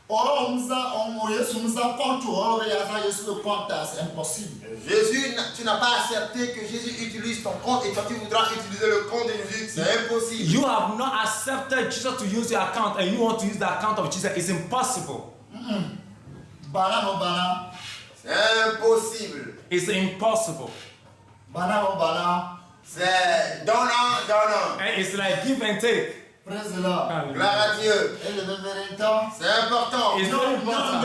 C'est impossible. Jésus, tu n'as pas accepté que Jésus utilise ton compte et toi tu voudras utiliser le compte de Jésus. C'est impossible. You have not accepted Jesus to use your account and you want to use the account of Jesus. It's impossible. Bana no bana. C'est impossible. It's impossible. Bana no bana. C'est donnant. And it's like give and take. Praise the Lord. Gloire à Dieu. Et le véritable. C'est important. It's very important.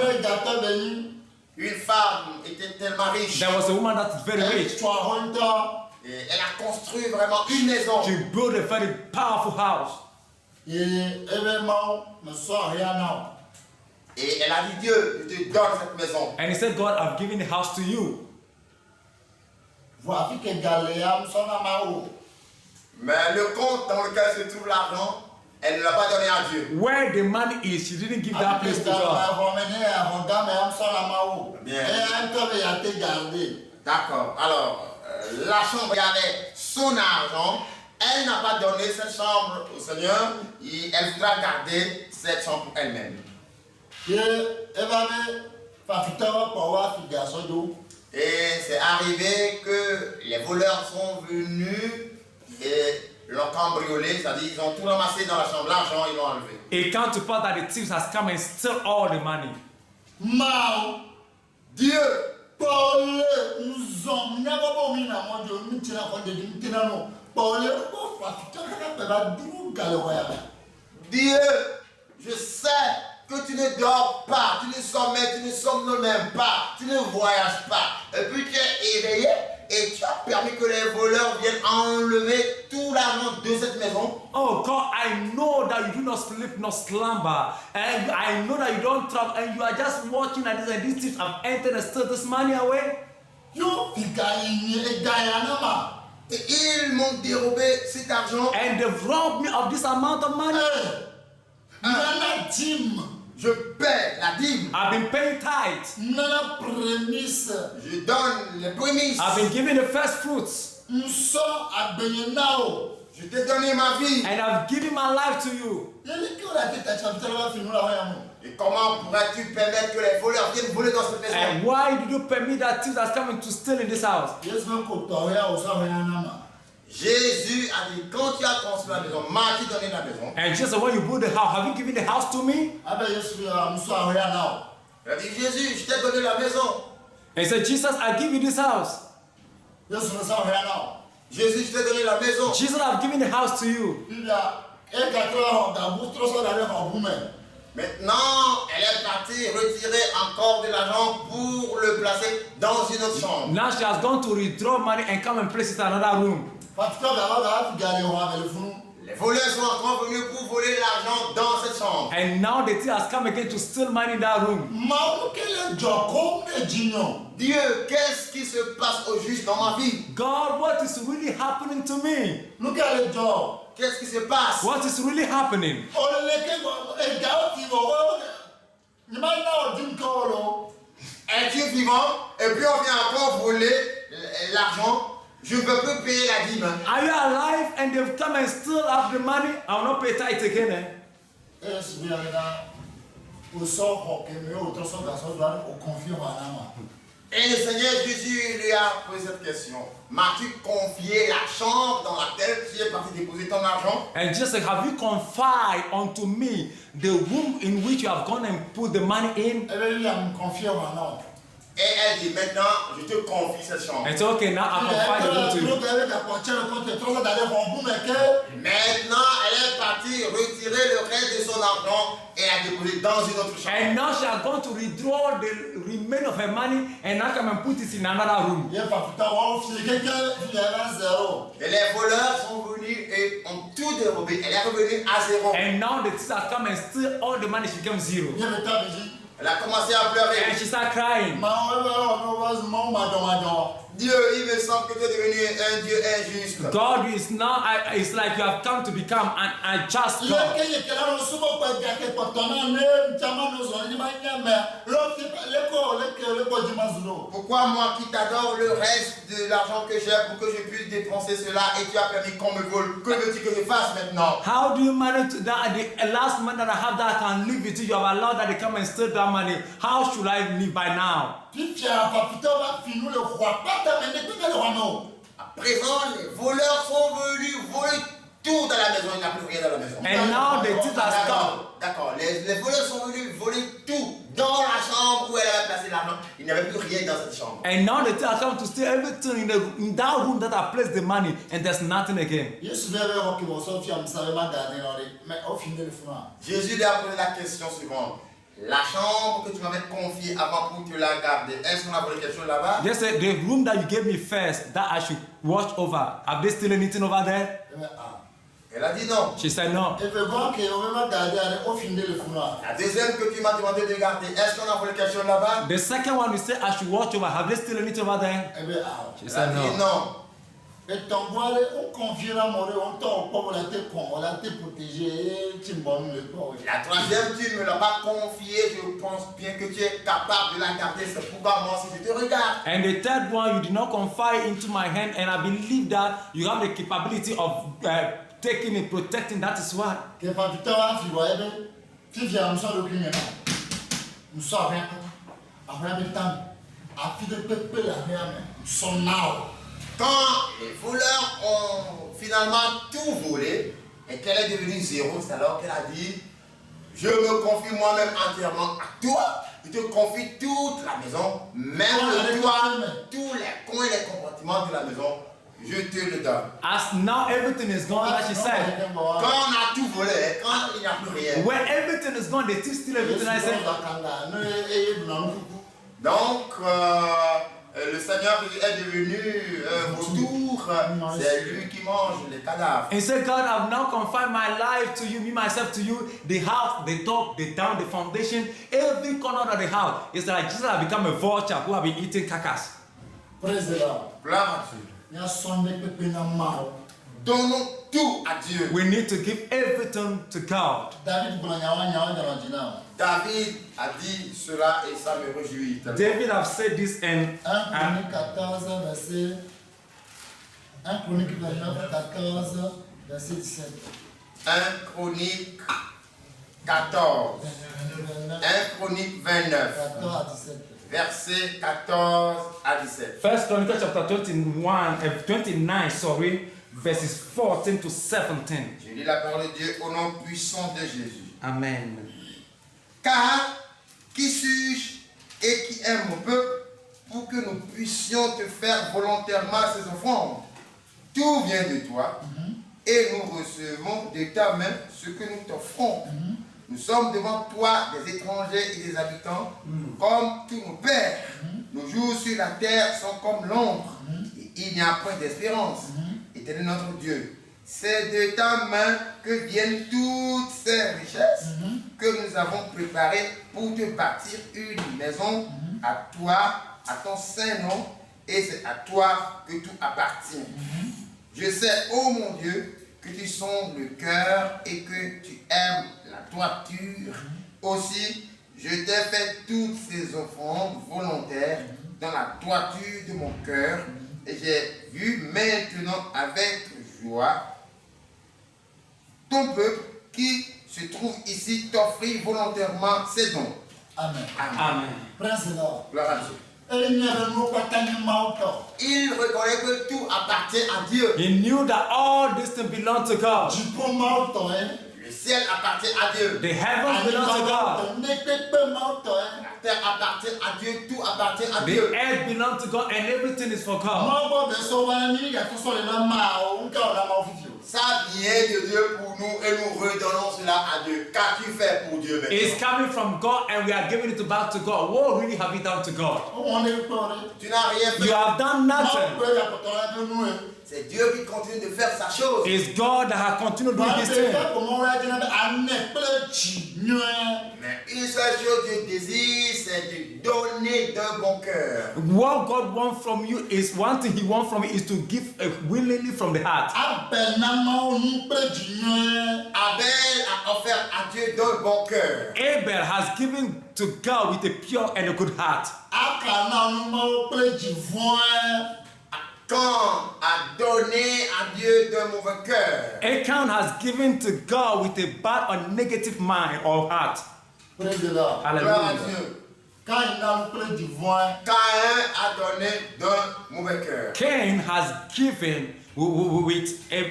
Une femme était tellement riche. There was a woman that is very rich. Et elle a construit vraiment une maison. She built a very powerful house. Et elle a dit, Dieu, je te donne cette maison. And he said, God, I've given the house to you. Mais le compte dans lequel se trouve l'argent, elle ne l'a pas donné à Dieu. Where the money is, she didn't give that place to God. Bien. D'accord. Alors, la chambre, il y avait son argent. Elle n'a pas donné cette chambre au Seigneur. Et elle voudra garder cette chambre pour elle-même. Et c'est arrivé que les voleurs sont venus et l'ont cambriolé, c'est-à-dire ils ont tout ramassé dans la chambre, l'argent ils l'ont enlevé. It comes to pass that the thieves has come and steal all the money. Dieu, Dieu, je sais que tu ne dors pas, tu ne somnolles même pas, tu ne voyages pas. Et puis tu es éveillé et tu as permis que les voleurs viennent enlever tout l'argent de cette maison. Oh God, I know that you do not sleep nor slumber, and I know that you don't travel, and you are just watching at this, and these thieves have entered and stole this money away. Et ils m'ont dérobé cet argent. And they've robbed me of this amount of money. Je paie la dîme. I've been paying tithes. Je donne les prémices. I've been giving the first fruits. Je t'ai donné ma vie. And I've given my life to you. Et comment pourrais-tu permettre que les voleurs viennent voler dans cette maison? And why did you permit that thief that's coming to steal in this house? Jésus a dit, quand tu as construit la maison, m'as-tu donné la maison? And Jesus said, when you build the house, have you given the house to me? Il a dit, Jésus, je t'ai donné la maison. And he said, Jesus, I give you this house. Jésus, je t'ai donné la maison. Jesus, I've given the house to you. Maintenant, elle est partie retirer encore de l'argent pour le placer dans une autre chambre. Now she has gone to withdraw money and come and place it in another room. Les voleurs sont encore venus pour voler l'argent dans cette chambre. And now the thief has come again to steal money in that room. Dieu, qu'est-ce qui se passe au juste dans ma vie? God, what is really happening to me? Qu'est-ce qui se passe? What is really happening? Es-tu vivant? Et puis on vient encore voler l'argent. Je ne peux plus payer la dîme. Are you alive and they've come and steal up the money? I will not pay tithe again. Et le Seigneur Jésus lui a posé cette question. M'as-tu confié la chambre dans laquelle tu es parti déposer ton argent? And Jesus said, have you confided unto me the room in which you have gone and put the money in? Et elle dit, maintenant, je te confie cette chambre. And so, okay, now I confide the room to you. Maintenant, elle est partie retirer le reste de son argent et la déposer dans une autre chambre. And now she has gone to withdraw the remainder of her money and now come and put it in another room. Et les voleurs sont venus et ont tout dérobé. Elle est revenue à zéro. And now the thief has come and steal all the money, she became zero. Elle a commencé à pleurer. And she started crying. Dieu, il me semble que tu es devenu un Dieu injuste. God is now, it's like you have come to become an unjust God. Leke yekela no sumo kwa jake potona ne chama no zo ni manyame leko jimazuro. Pourquoi moi qui t'adore le reste de l'argent que j'ai pour que je puisse dépenser cela et tu as permis qu'on me vole? Que veux-tu que je fasse maintenant? How do you manage that the last man that I have that I can live with you? You have allowed that they come and steal that money. How should I live by now? Pipia papito va finou le roi pas ta mende que le roi non. À présent, les voleurs sont venus voler tout dans la maison. Il n'y a plus rien dans la maison. And now the thief has come. D'accord. Les voleurs sont venus voler tout dans la chambre où elle avait placé l'argent. Il n'y avait plus rien dans cette chambre. And now the thief has come to steal everything in that room that I placed the money, and there's nothing again. Yesu bebe ro ki bo so fi am sare ma garder no mais au fin de le funa. Jésus lui a posé la question suivante. La chambre que tu m'avais confiée avant pour te la garder, est-ce qu'on a volé quelque chose là-bas? They said the room that you gave me first that I should watch over. Have they still anything over there? Elle a dit non. She said no. E ve gon ke o ma garder au fin de le funa. La deuxième que tu m'as demandé de garder, est-ce qu'on a volé quelque chose là-bas? The second one you said I should watch over. Have they still anything over there? E be She Elle a said dit no. non. et ton boire on confiera more on t'en pas la te con, on la te protéger, tu m'en le pas. La troisième, tu ne me l'as pas confiée, je pense bien que tu es capable de la garder. C'est pourquoi moi, si je te regarde. And the third one, you did not confide into my hand, and I believe that you have the capability of taking and protecting. That is why. Que pas du temps à filer, ben, tu viens nous sortir le crime là. Nous sortons rien. Après le temps, à filer peuple la rien, nous sommes now. Quand les voleurs ont finalement tout volé et qu'elle est devenue zéro, c'est alors qu'elle a dit, je me confie moi-même entièrement à toi, je te confie toute la maison, même le toit, tous les coins et les compartiments de la maison, je te le donne. As now everything is gone, like she said. Quand on a tout volé, quand il n'y a plus rien. When everything is gone, they still steal everything. I said. Donc, le Seigneur est devenu vautour, c'est lui qui mange les cadavres. And said, God, I've now confined my life to you, me myself to you. The house, the top, the down, the foundation, every corner of the house. It's like Jesus has become a vulture who have been eating carcass. Praise the Lord. Gloire à Dieu. Il y a son épée dans ma. Donnons tout à Dieu. We need to give everything to God. David Bolanyawa Nyawa Nyawa. David a dit cela et ça me réjouit. David have said this and 1 Chronique 14, verset 1 Chronique 29, 14, verset 17. 1 Chronique 14. 1 Chronique 29. 14 à 17. Versets 14 à 17. First Chronicles chapter 29, verses 14 to 17. Je lis la parole de Dieu au nom puissant de Jésus. Amen. Car qui suis-je et qui aime mon peuple pour que nous puissions te faire volontairement ces offrandes? Tout vient de toi et nous recevons de ta main ce que nous t'offrons. Nous sommes devant toi des étrangers et des habitants comme tous nos pères. Nos jours sur la terre sont comme l'ombre et il n'y a point d'espérance. Éternel notre Dieu, c'est de ta main que viennent toutes ces richesses que nous avons préparées pour te bâtir une maison à toi, à ton saint nom, et c'est à toi que tout appartient. Je sais, ô mon Dieu, que tu sondes le cœur et que tu aimes la droiture. Aussi, je t'ai fait toutes ces offrandes volontaires dans la droiture de mon cœur, et j'ai vu maintenant avec joie ton peuple qui se trouve ici t'offrir volontairement ses dons. Amen. Amen. Praise the Lord. Gloire à Dieu. Il reconnaît que tout appartient à Dieu. He knew that all this things belong to God. Le ciel appartient à Dieu. The heavens belong to God. La terre appartient à Dieu, tout appartient à Dieu. The earth belongs to God and everything is for God. Ça vient de Dieu pour nous et nous redonnons cela à Dieu. Qu'as-tu fait pour Dieu maintenant? It's coming from God and we are giving it back to God. What really have you done to God? On est parlé. Tu n'as rien You fait. have done Non, nothing. il y a pas de temps de nous. C'est Dieu qui continue de faire sa chose. It's God that has continued doing His thing. Mais une seule chose que Dieu désire, c'est de donner d'un bon cœur. What God wants from you is one thing He wants from you is to give willingly from the heart. Abel a offert à Dieu d'un bon cœur. Abel has given to God with a pure and a good heart. Cain a donné à Dieu d'un mauvais cœur. Achan has given to God with a bad or negative mind or heart. Gloire à Hallelujah. Dieu. Quand il a pris du vin, Caïn a donné d'un mauvais cœur. Cain has given with a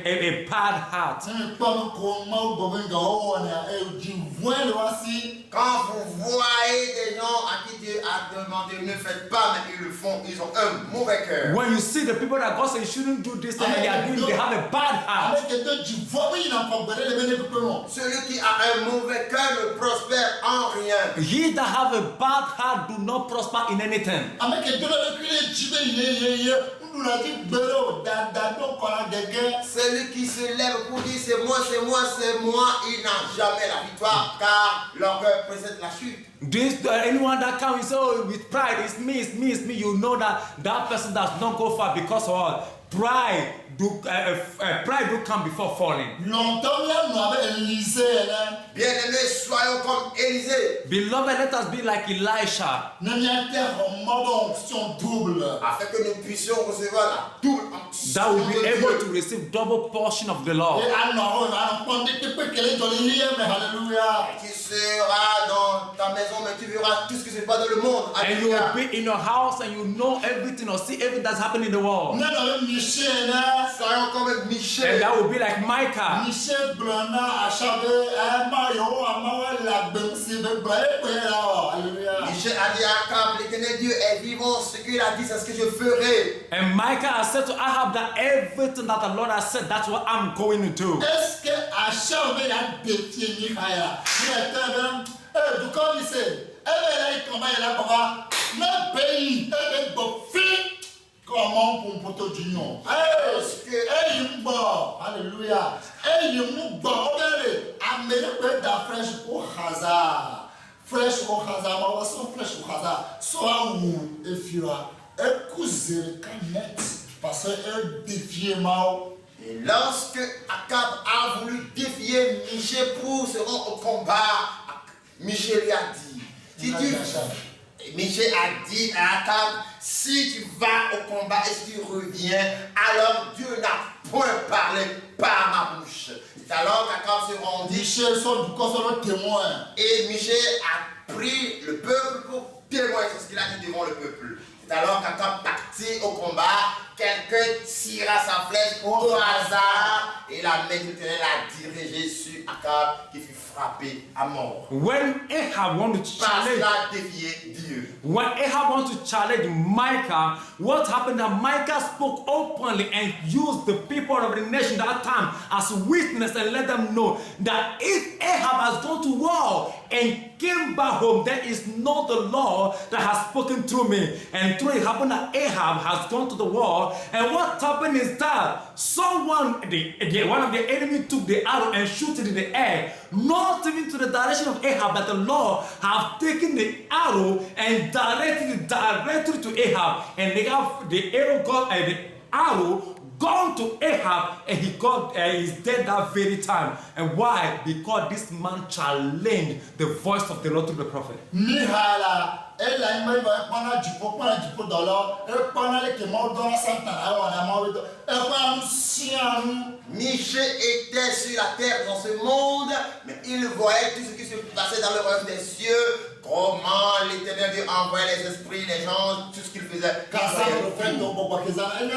bad heart. Quand vous voyez des gens à qui Dieu a demandé ne faites pas, mais ils le font, ils ont un mauvais cœur. When you see the people that God said you shouldn't do this thing and they are doing, they have a bad heart. Celui qui a un mauvais cœur ne prospère en rien. He that have a bad heart do not prosper in anything. Celui qui se lève pour dire c'est moi, c'est moi, c'est moi, il n'a jamais la victoire car leur cœur précède la chute. This anyone that comes and say, oh, with pride, it's me, it's me, it's me. You know that person does not go far because of what? Pride do come before falling. Bien-aimés, soyons comme Élisée. Beloved, let us be like Elisha, Afin que nous puissions recevoir la double onction that will de be Dieu. able to receive double portion of the Lord. Tu seras dans ta maison, mais tu verras tout ce qui se passe dans le monde. And you Alléluia. will be in your house and you know everything or see everything that's happening in the world. Soyons comme And Michel. that will be like Micah. Michel Blana a chavé un maillot à la Michel a dit à Akab, l'Éternel Dieu est vivant, ce qu'il a dit, c'est ce que je ferai. And Micah has said to Ahab that everything that the Lord has said, that's what I'm going to do. Est-ce que Achab a défié Michaïa? Il était même, du coup, il sait, elle est comment elle a pas, le pays, elle est bofée. Comment pour poteau d'union? Il mort, alléluia. Il mort, regardez, Amérique da fraîche au hasard. Fraîche au hasard, ma voix sont fraîche au hasard. Soit où, et fira, et couser, canette, parce qu'elle défie mal. Et lorsque Akab a voulu défier Michel pour se rendre au combat, Michel lui a dit, Michel a dit à Akab, si tu vas au combat et si tu reviens, alors Dieu n'a point parlé par ma bouche. C'est alors qu'Akab se rendit Michel sont du corps témoin. et Michel a pris le peuple pour témoigner sur ce qu'il a dit devant le peuple. C'est alors qu'Akab partit au combat, quelqu'un tira sa flèche au hasard et la main de l'Éternel a dirigé sur Akab qui fut frappé à mort. When Ahab wanted to Parce qu'il challenge, a défié Dieu. when Ahab wanted to challenge Micah, what happened that Micah spoke openly and used the people of the nation that time as witness and let them know that if Ahab has gone to war and came back home, there is not the Lord that has spoken through me. And through it happened that Ahab has gone to the war. And what happened is that someone, one of the enemy took the arrow and shoot it in the air, not even to the direction of Ahab, but the Lord have taken the arrow and directed it directly to Ahab. And they have the arrow gone to Ahab, and he got he's dead that very time. And why? Because this man challenged the voice of the Lord through the prophet. Mihala, elle a une main du pot dans l'or, elle prend les qui mort dans la Santana, on a mort, elle prend un sien. Michel était sur la terre dans ce monde, mais il voyait tout ce qui se passait dans le royaume des cieux, comment l'Éternel Dieu envoyait les esprits, les gens, tout ce qu'il faisait. Car ça le fait donc pour qu'ils en aient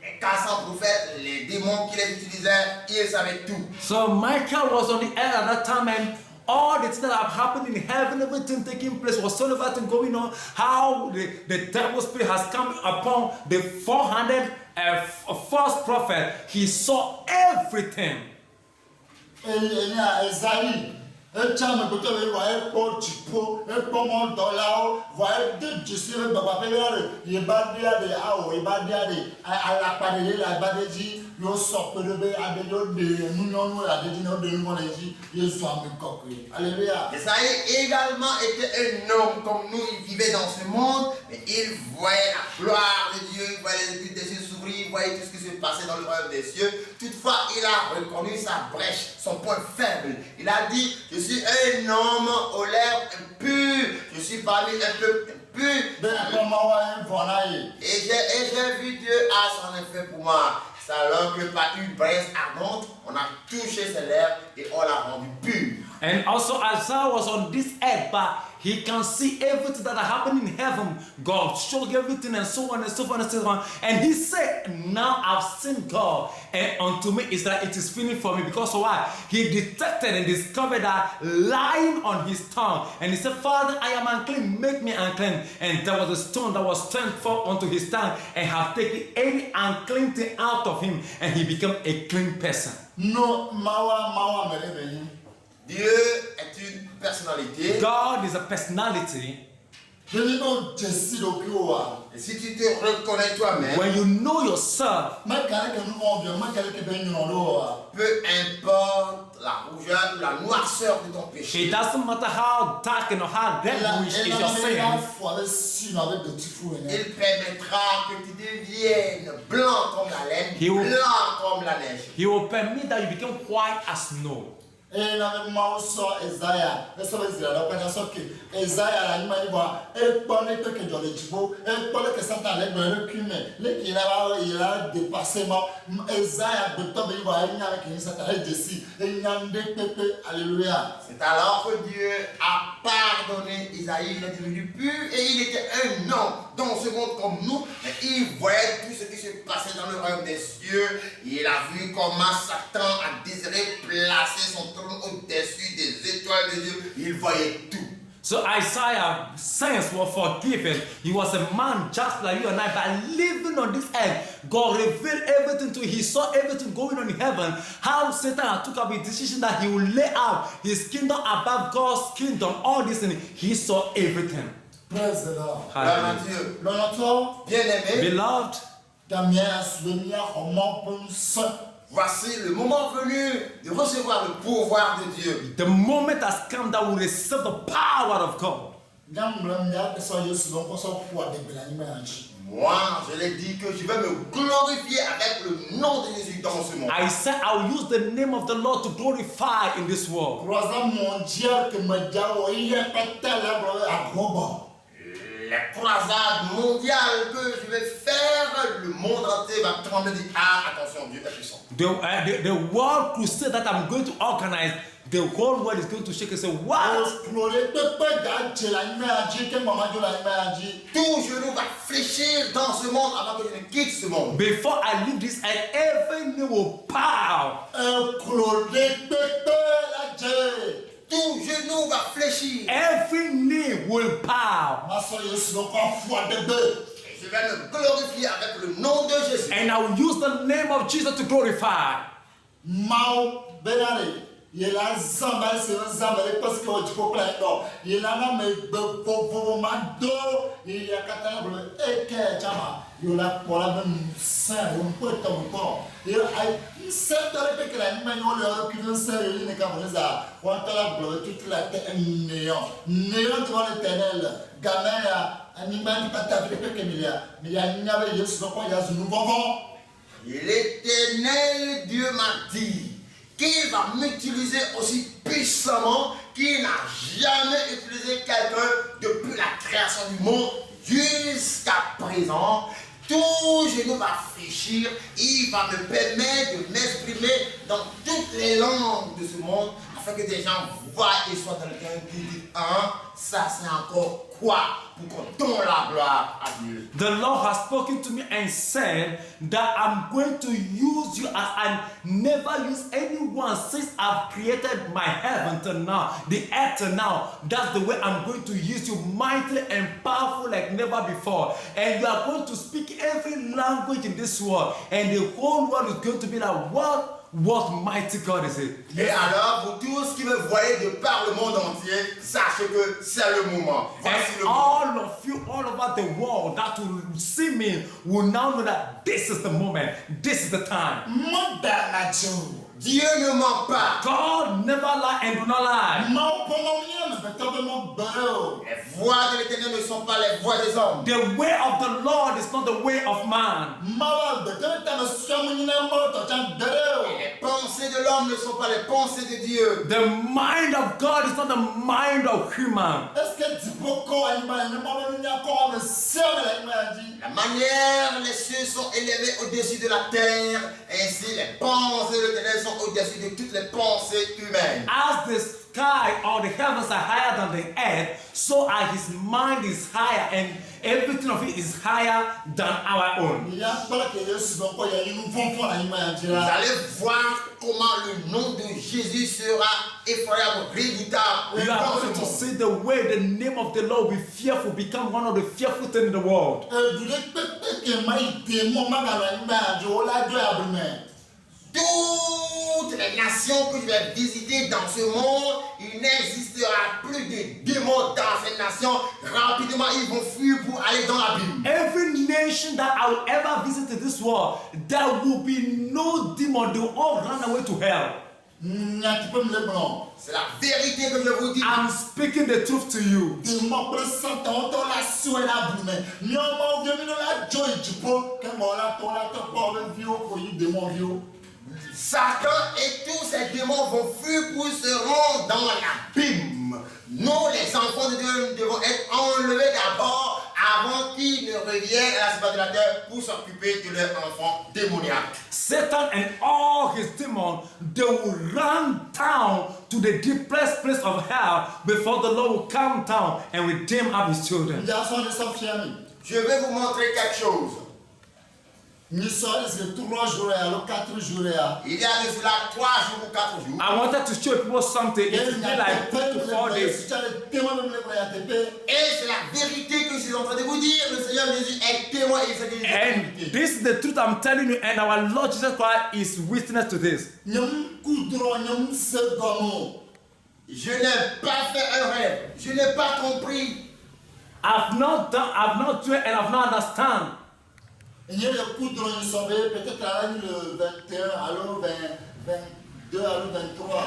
Et quand sans prophète, les démons qui les utilisaient, ils savaient tout. So Michael was on the air at that time, and all the things that have happened in heaven, everything taking place, was so everything going on, how the devil spirit has come upon the 400 a false prophet, he saw everything. Et il y a Esaïe. Et tiens, mais peut-être il va être pour Tipo, et pour mon dollar, va être de Jésus, il va pas faire, il va dire des AO, il va dire des à la parole, la badéji, il sort de bé, à des autres, nous non, à des dîners de nous, il soit un coquille. Alléluia. Esaïe également était un homme comme nous, il vivait dans ce monde, mais il voyait la gloire de Dieu, il voyait les buts des cieux s'ouvrir, il voyait tout ce qui se passait dans le royaume des cieux. Toutefois, il a reconnu sa brèche, son point faible. Il a dit, je suis un homme aux lèvres impures, je suis parmi un peuple impur. Et j'ai vu Dieu à son effet pour moi. C'est alors que par une braise ardente, on a touché ses lèvres et on l'a rendu pur. And also Isaiah was on this earth, but he can see everything that happened in heaven. God showed everything and so on and so on and so on. And he said, now I've seen God. And unto me is that it is finished for me. Because why? He detected and discovered that lying on his tongue. And he said, Father, I am unclean, make me unclean. And there was a stone that was turned forth onto his tongue and have taken any unclean thing out of him. And he became a clean person. No, mawa mereveni. Dieu est une personnalité. God is a personality. Je dis non, je suis le plus haut. Et si tu te reconnais toi-même, When you know yourself, Mais quand nous vont bien, moi, quelqu'un qui vient nous en peu importe la rougeur ou la noirceur de ton péché, it doesn't matter how dark and how devilish is your sin. il permettra que tu deviennes blanc comme la laine, He will- blanc comme la neige. He will permit that you become white as snow. Et là, moi, on sort Esaïa. Et ça veut dire, la personne qui Esaïa, la nuit, il va, et pendant que dans les chevaux, et pendant que Satan allait dans le crime, il a dépassé, Esaïa, de tomber, il va, il y a avec une Satan, et Jessie, et il y a un pépé, alléluia. C'est alors que Dieu a pardonné Isaïe, il est devenu pur et il était un homme dans ce monde comme nous, mais il voyait tout ce qui se passait dans le royaume des cieux. Il a vu comment Satan a désiré placer son trône au-dessus des étoiles de Dieu. Il voyait tout. So Isaiah's sins were forgiven. He was a man just like you and I, but living on this earth. God revealed everything to him. He saw everything going on in heaven. How Satan had took up a decision that he would lay out his kingdom above God's kingdom. All this and he saw everything. Praise the Lord. Gloire à Dieu. L'honorateur, Bien-aimé, Beloved, Damien, souvenir, comment pour nous saint. voici le moment venu de recevoir le pouvoir de Dieu. the moment has come that we receive the power of God. Moi, je l'ai dit que je vais me glorifier avec le nom de Jésus dans ce monde. I said I will use the name of the Lord to glorify in this world. Les croisades mondiales que je vais faire, le monde entier va trembler et dire, ah, attention, Dieu est puissant. The world crusade that I'm going to organize, the whole world is going to shake and say, what? Tout genou va fléchir dans ce monde avant que je ne quitte ce monde. Before I leave this earth, every knee will bow. Tout genou va fléchir. Every knee will bow. Je vais me glorifier avec le nom de Jésus. And I will use the name of Jesus to glorify. Yela zamba se zamba le parce que tu peux plein d'or. Yela na me bo mado ya katana bro eke chama. Yola pola ben sa un peu ton corps. Et ai cette avec la manion le qui vient ça il ne camonza. On t'a la bro toute la tête néant. Néant devant l'éternel. Gamin animal pas ta fait que milliard. Mais ya n'avait Yesu donc il y a ce nouveau vent. L'Éternel Dieu m'a dit qu'il va m'utiliser aussi puissamment qu'il n'a jamais utilisé quelqu'un depuis la création du monde jusqu'à présent. Tout genou va fléchir, il va me permettre de m'exprimer dans toutes les langues de ce monde afin que des gens voient et soient dans le cœur qui disent, hein, ça c'est encore quoi pour qu'on donne la gloire à Dieu. The Lord has spoken to me and said that I'm going to use you as I never use anyone since I've created my heaven till now, the earth till now. That's the way I'm going to use you mightily and powerful like never before. And you are going to speak every language in this world. And the whole world is going to be like, what mighty God is it? Et alors, vous tous qui me voyez de par le monde entier, sachez que c'est le moment. Voici le And moment. all of you all over the world that will see me will now know that this is the moment, this is the time. Modernation. Dieu ne ment pas. God never lie and do not lie. Les voies de l'Éternel ne sont pas les voies des hommes. The way of the Lord is not the way of man. Et les pensées de l'homme ne sont pas les pensées de Dieu. The mind of God is not the mind of human. La manière les cieux sont élevés au-dessus de la terre, ainsi les pensées de l'Éternel sont au-dessus de toutes les pensées humaines. As the sky or the heavens are higher than the earth, so are his mind is higher and everything of it is higher than our own. Vous allez voir comment le nom de Jésus sera effroyable, redoutable. You are going to see the way the name of the Lord will be fearful, become one of the fearful things in the world. Toutes les nations que je vais visiter dans ce monde, il n'existera plus de démons dans ces nations. Rapidement, ils vont fuir pour aller dans l'abîme. Every nation that I will ever visit in this world, there will be no demon. They will all run away to hell. C'est la vérité que je vous dis. I'm speaking the truth to you. Satan et tous ces démons vont fuir pour se rendre dans l'abîme. Nous, les enfants de Dieu, devons être enlevés d'abord avant qu'ils ne reviennent à la surface de la terre pour s'occuper de leurs enfants démoniaques. Satan and all his demons, they will run down to the deepest place of hell before the Lord will come down and redeem up his children. Je vais vous montrer quelque chose. Il y a de cela 3 jours ou 4 jours. I wanted to show people something. It will be like 3 to 4 days. Et c'est la vérité que je suis en train de vous dire. Le Seigneur Jésus est témoin et il sait que je dis la And vérité. this is the truth I'm telling you, and our Lord Jesus Christ is witness to this. Je n'ai pas fait un rêve. Je n'ai pas compris. I've not dreamt, and I've not understand. Il y a le coup de peut-être à l'année le 21, alors 22, alors 23.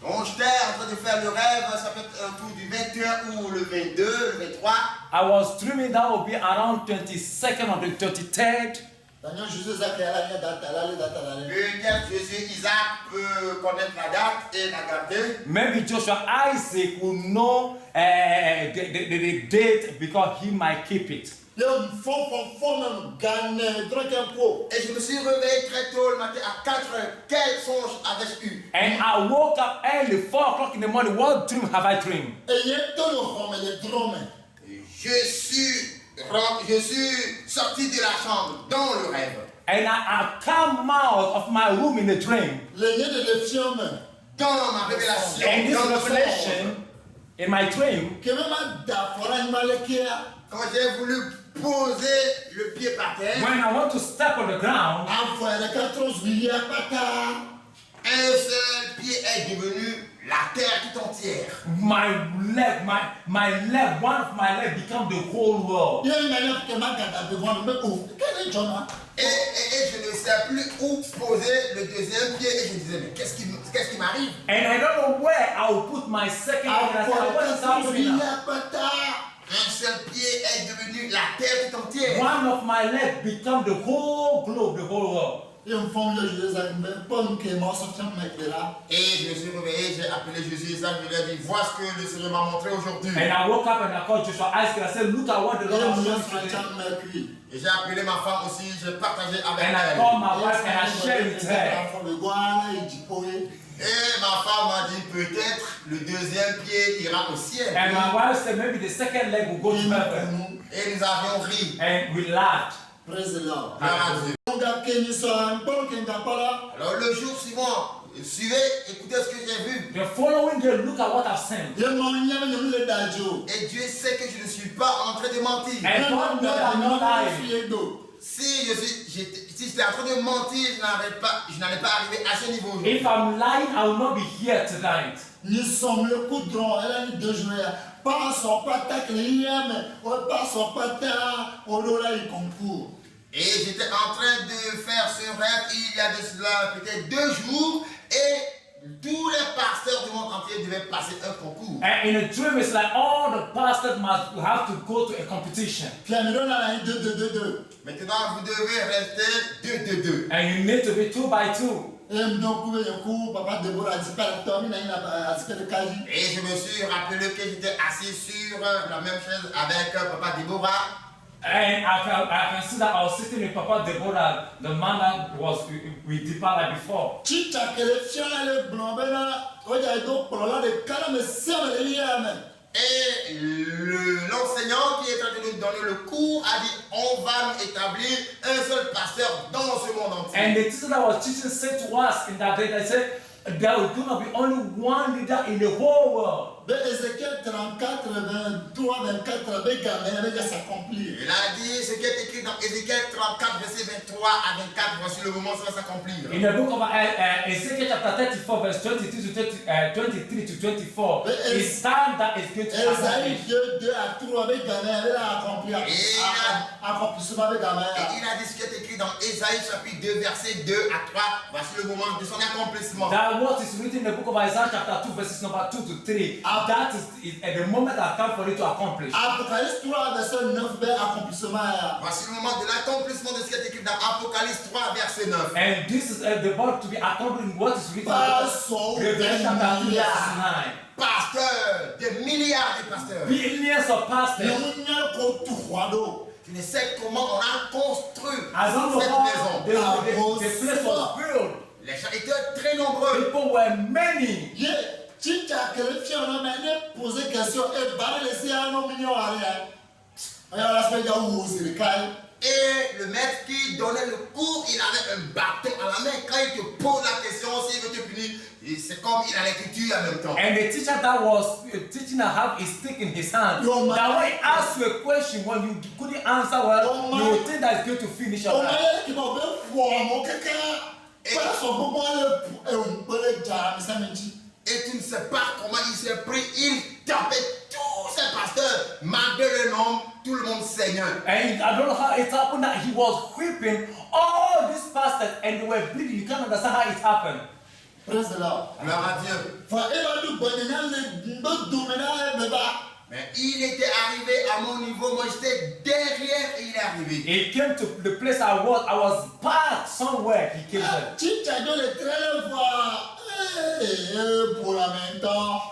Donc j'étais en train de faire le rêve, ça peut être un tour du 21 ou le 22, le 23. I was dreaming that would be around 22nd or the 23rd. Daniel Jésus Isaac est à la date, Peut-être Jésus Isaac peut connaître la date et la garder. Maybe Joshua Isaac will know the date because he might keep it. Il y a une fond même gagné, droit un pot. Et je me suis réveillé très tôt le matin à 4 heures. Quel songe avais-je eu? And I woke up early, 4 o'clock in the morning. What dream have I dreamed? Et il y a tout le rhum et les drômes. Je suis sorti de la chambre dans le rêve. And I come out of my room in a dream. Les liens de l'éfiant même. Dans ma révélation, And this dans le revelation, in my dream, Que même à Dafora, il m'a l'équerre. quand j'ai voulu poser le pied par terre, when I want to step on the ground, À fois les 14 milliards pata. un seul pied est devenu la terre tout entière. my leg, one of my legs become the whole world. Il y a une manière que ma gada devant le mec. Quel est John? Et je ne sais plus où poser le deuxième pied. Et je me disais, mais qu'est-ce qui m'arrive? And I don't know where I will put my second À leg. I fois said, what les is 14 happening now? milliards pata. Un seul pied est devenu la terre tout entière. One of my legs become the whole globe, the whole world. Et me font le Jésus Isaac, mais pas une qui est mort, ça tient mec là. Et je me suis réveillé, j'ai appelé Jésus Isaac, je lui ai dit, vois ce que le Seigneur m'a montré aujourd'hui. And I woke up and I called Joshua Isaac and I said, look at what the Et Lord le has monsieur shown ça me tient today. mec lui. Et j'ai appelé ma femme aussi, j'ai partagé avec And I elle. called my wife and I shared with her. Le voilà, il dit pour eux. Et ma femme m'a dit peut-être le deuxième pied ira au ciel. And my wife said maybe the second leg will go to heaven. Et nous avions ri. And we laughed. Praise the Lord. Gloire à Dieu. Alors, Alors le jour suivant, suivez, écoutez ce que j'ai vu. The following day, look at what I've seen. Et Dieu sait que je ne suis pas en train de mentir. And God knows I'm not lying. Si j'étais en train de mentir, je n'allais pas arriver à ce niveau. If I'm lying, I will not be here tonight. nous sommes le coudron, elle a dit deux jours. Pas son patak, pas son patak, on aura le concours. Et j'étais en train de faire ce rêve il y a de cela peut-être 2 jours et tous les pasteurs du monde entier devaient passer un concours. And in a dream, it's like all the pastors must have to go to a competition. Puis elle me donne la 2. Maintenant, vous devez rester 2. And you need to be 2 by 2. Et je me suis rappelé que j'étais assis sur la même chaise avec Papa Déborah. And I can see that I was sitting with Papa Deborah, the man that was with Deepa like before. Et l'enseignant qui est en train de nous donner le cours a dit on va nous établir un seul pasteur dans ce monde entier. And the teacher that was teaching said to us in that day, they said there was going to be only one leader in the whole world. Ézéchiel 34, 23, 24, il a dit ce qui est écrit dans Ézéchiel 34, verset 23 à 24, voici le moment où ça va s'accomplir. In the book of Ezekiel chapter 34, verse 23 to 24, it's time that is going to happen. Esaïe 2 à 3 avec Gamin, elle a accompli accomplissement avec Gamin. Et il a dit ce qui est écrit dans Ésaïe chapitre 2, verset 2 à 3, voici le moment de son accomplissement. That what is written in the book of Isaiah chapter 2, verses number 2 to 3. That is at the moment that come for it to accomplish. Apocalypse 3, verset 9, accomplissement. Voici le moment de l'accomplissement de ce qui est écrit dans Apocalypse 3, verset 9. And this is about to be accomplished what is written in Revelation chapter 2, verse 9. Pasteurs, des milliards de pasteurs. Billions of pastors. Tu ne sais comment on a construit I don't know cette how maison. the place was built. Les gens étaient très nombreux. People were many. Si tu as qualifié un homme, il posé question et barré les yeux à un homme mignon à rien. Et le maître qui donnait le cours, il avait un bâton à la main. Quand il te pose la question, s'il veut te punir, c'est comme il allait te tuer en même temps. And the teacher that was teaching have a stick in his hand. That when he asked you a question, when you couldn't answer well, you would think that it's going to finish your life. Et tu ne sais pas comment il s'est pris, il tapait tous ces pasteurs, malgré le nom, tout le monde saignait. And I don't know how it happened that he was whipping all these pastors and they were bleeding. You can't understand how it happened. Praise the Lord. Gloire à Dieu. Mais il était arrivé à mon niveau, moi j'étais derrière et il est arrivé. He came to the place I was back somewhere. He came there.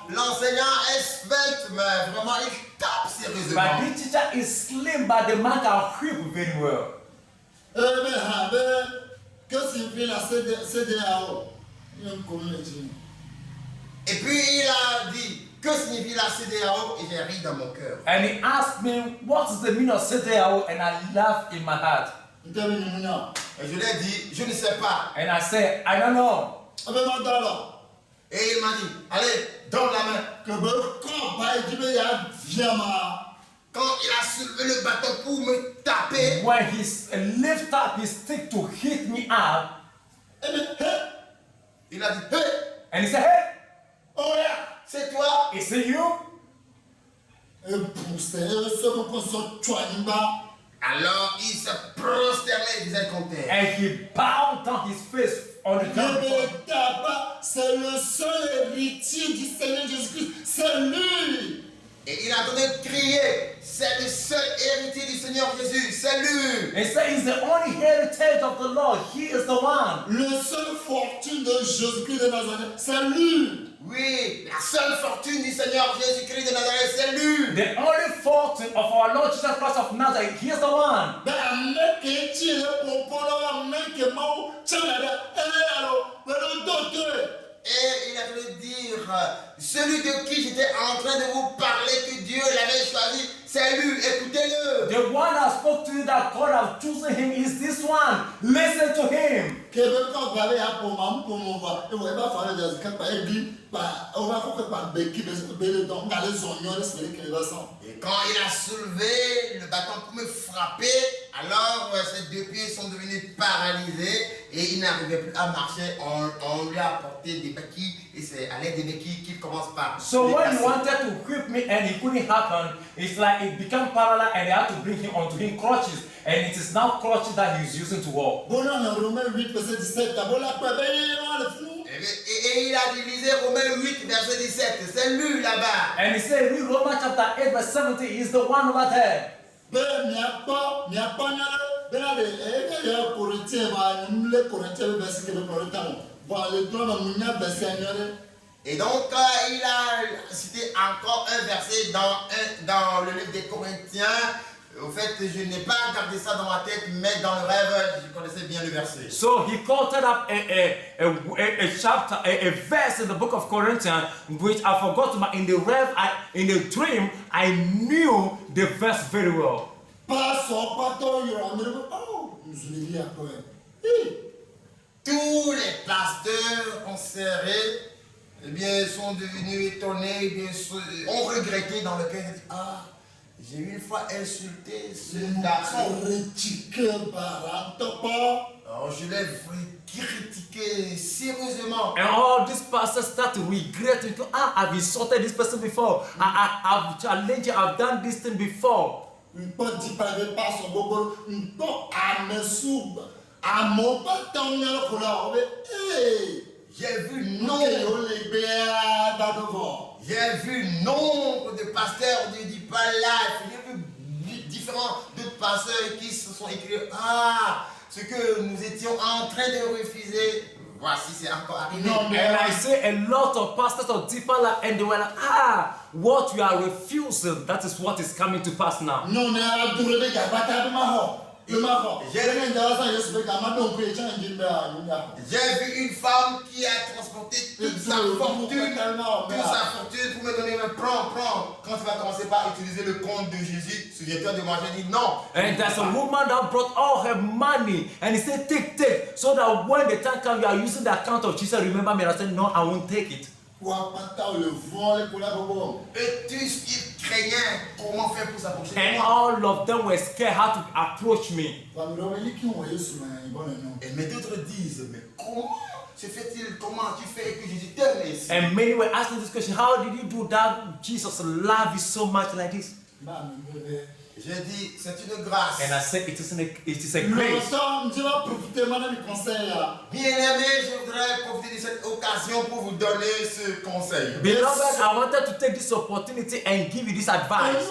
L'enseignant est svelte, mais vraiment il tape sérieusement. But the teacher is slim, but the man can whip very well. Et puis il a dit, que signifie la CDAO? Et j'ai ri dans mon cœur. And he asked me, what is the meaning of CDAO? And I laughed in my heart. Et je lui ai dit, je ne sais pas. And I said, I don't know. Et il m'a dit, allez, donne la main. Quand il a soulevé le bâton pour me taper, when he lifted up his stick to hit me up, il a dit, hey, and he said, hey, oh yeah, c'est toi. is it you? Alors il se prosternait et disait qu'on t'aime. And he bowed down his face on the ground. C'est le seul héritier du Seigneur Jésus-Christ. C'est lui. Et il a donné de crier, c'est le seul héritier du Seigneur Jésus, c'est lui. He said he's the only heritage of the Lord. He is the one. Le seul fortune de Jésus-Christ de Nazareth, c'est lui. Oui, la seule fortune du Seigneur Jésus-Christ de Nazareth, c'est lui. The only fortune of our Lord Jesus Christ of Nazareth, he is the one. Et il a voulu dire, celui de qui j'étais en train de vous parler, que Dieu l'avait choisi, c'est lui, écoutez-le. The one that spoke to you that God has chosen him is this one. Listen to him. Kebe quand gravé à pour mon va et on va faire des cas par église par on va faire par béki belle donc dans les oignons c'est que va ça. Et quand il a soulevé le bâton pour me frapper, alors ses deux pieds sont devenus paralysés et il n'arrivait plus à marcher. On lui a apporté des béquilles et c'est à l'aide des béquilles qu'il commence par. So when he wanted to whip me and it couldn't happen, it's like it became parallel and they had to bring him onto him crutches. And it is now crutches that he's using to walk. Bon dans Romains 8 verset 17 d'abord la le fou. Et il a divisé Romains 8 verset 17. C'est lui là-bas. And he said, read Romans chapter 8 verse 70, he's the one over there. Ben n'y a pas ben les Corinthiens va les Corinthiens verset que le Corinthien. Voilà le droit dans mon verset. Et donc il a cité encore un verset dans le livre des Corinthiens. Au fait, je n'ai pas gardé ça dans ma tête, mais dans le rêve, je connaissais bien le verset. So he quoted up a chapter, a verse in the book of Corinthians, which I forgot, but in the rev, in the dream, I knew the verse very well. Tous les pasteurs conservés, eh bien, sont devenus étonnés, eh bien, ont regretté dans le cœur. Ah, j'ai une fois insulté ce garçon. Alors je l'ai critiqué sérieusement. And all these pastors start to regret. I've insulted this person before. I've challenged you. I've done this thing before. J'ai vu nombre de pasteurs de Deeper Life. J'ai vu différents d'autres pasteurs qui se sont écrits. Ah, ce que nous étions en train de refuser, voici c'est encore arrivé. And I say a lot of pastors of Deeper Life, and they were like, what you are refusing, that is what is coming to pass now. J'ai vu une femme qui a transporté toute sa fortune pour me donner un prends. Quand tu vas commencer par utiliser le compte de Jésus, souviens-toi de moi, j'ai dit non. And there's a woman that brought all her money and he said, take, so that when the time comes, you are using the account of Jesus, remember me. And I said, no, I won't take it. Et tous ils craignaient comment faire pour s'approcher de And moi. all of them were scared how to approach me. Mais d'autres disent, mais comment se fait-il, comment tu fais que Jésus t'aime ainsi? And many were asking this question, how did you do that? Jesus love you so much like this? J'ai dit, c'est une grâce. And I said, it is a grace. Bien-aimé, je voudrais profiter de cette occasion pour vous donner ce conseil. Beloved, I wanted to take this opportunity and give you this advice.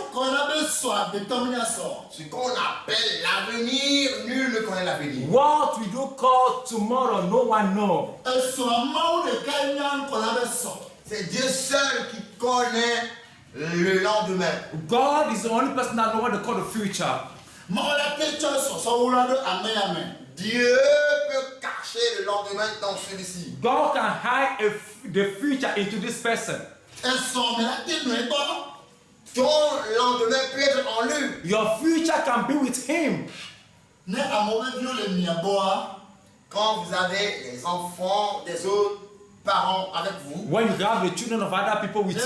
Ce qu'on appelle l'avenir, nul ne connaît l'avenir. What we do call tomorrow, no one knows. C'est Dieu seul qui connaît le lendemain. God is the only person that knows what they call the future. Dieu peut cacher le lendemain dans celui-ci. God can hide the future into this person. Ton lendemain peut être en lui. Your future can be with him. Quand vous avez les enfants des autres parents avec vous, When you have the children of other people with you,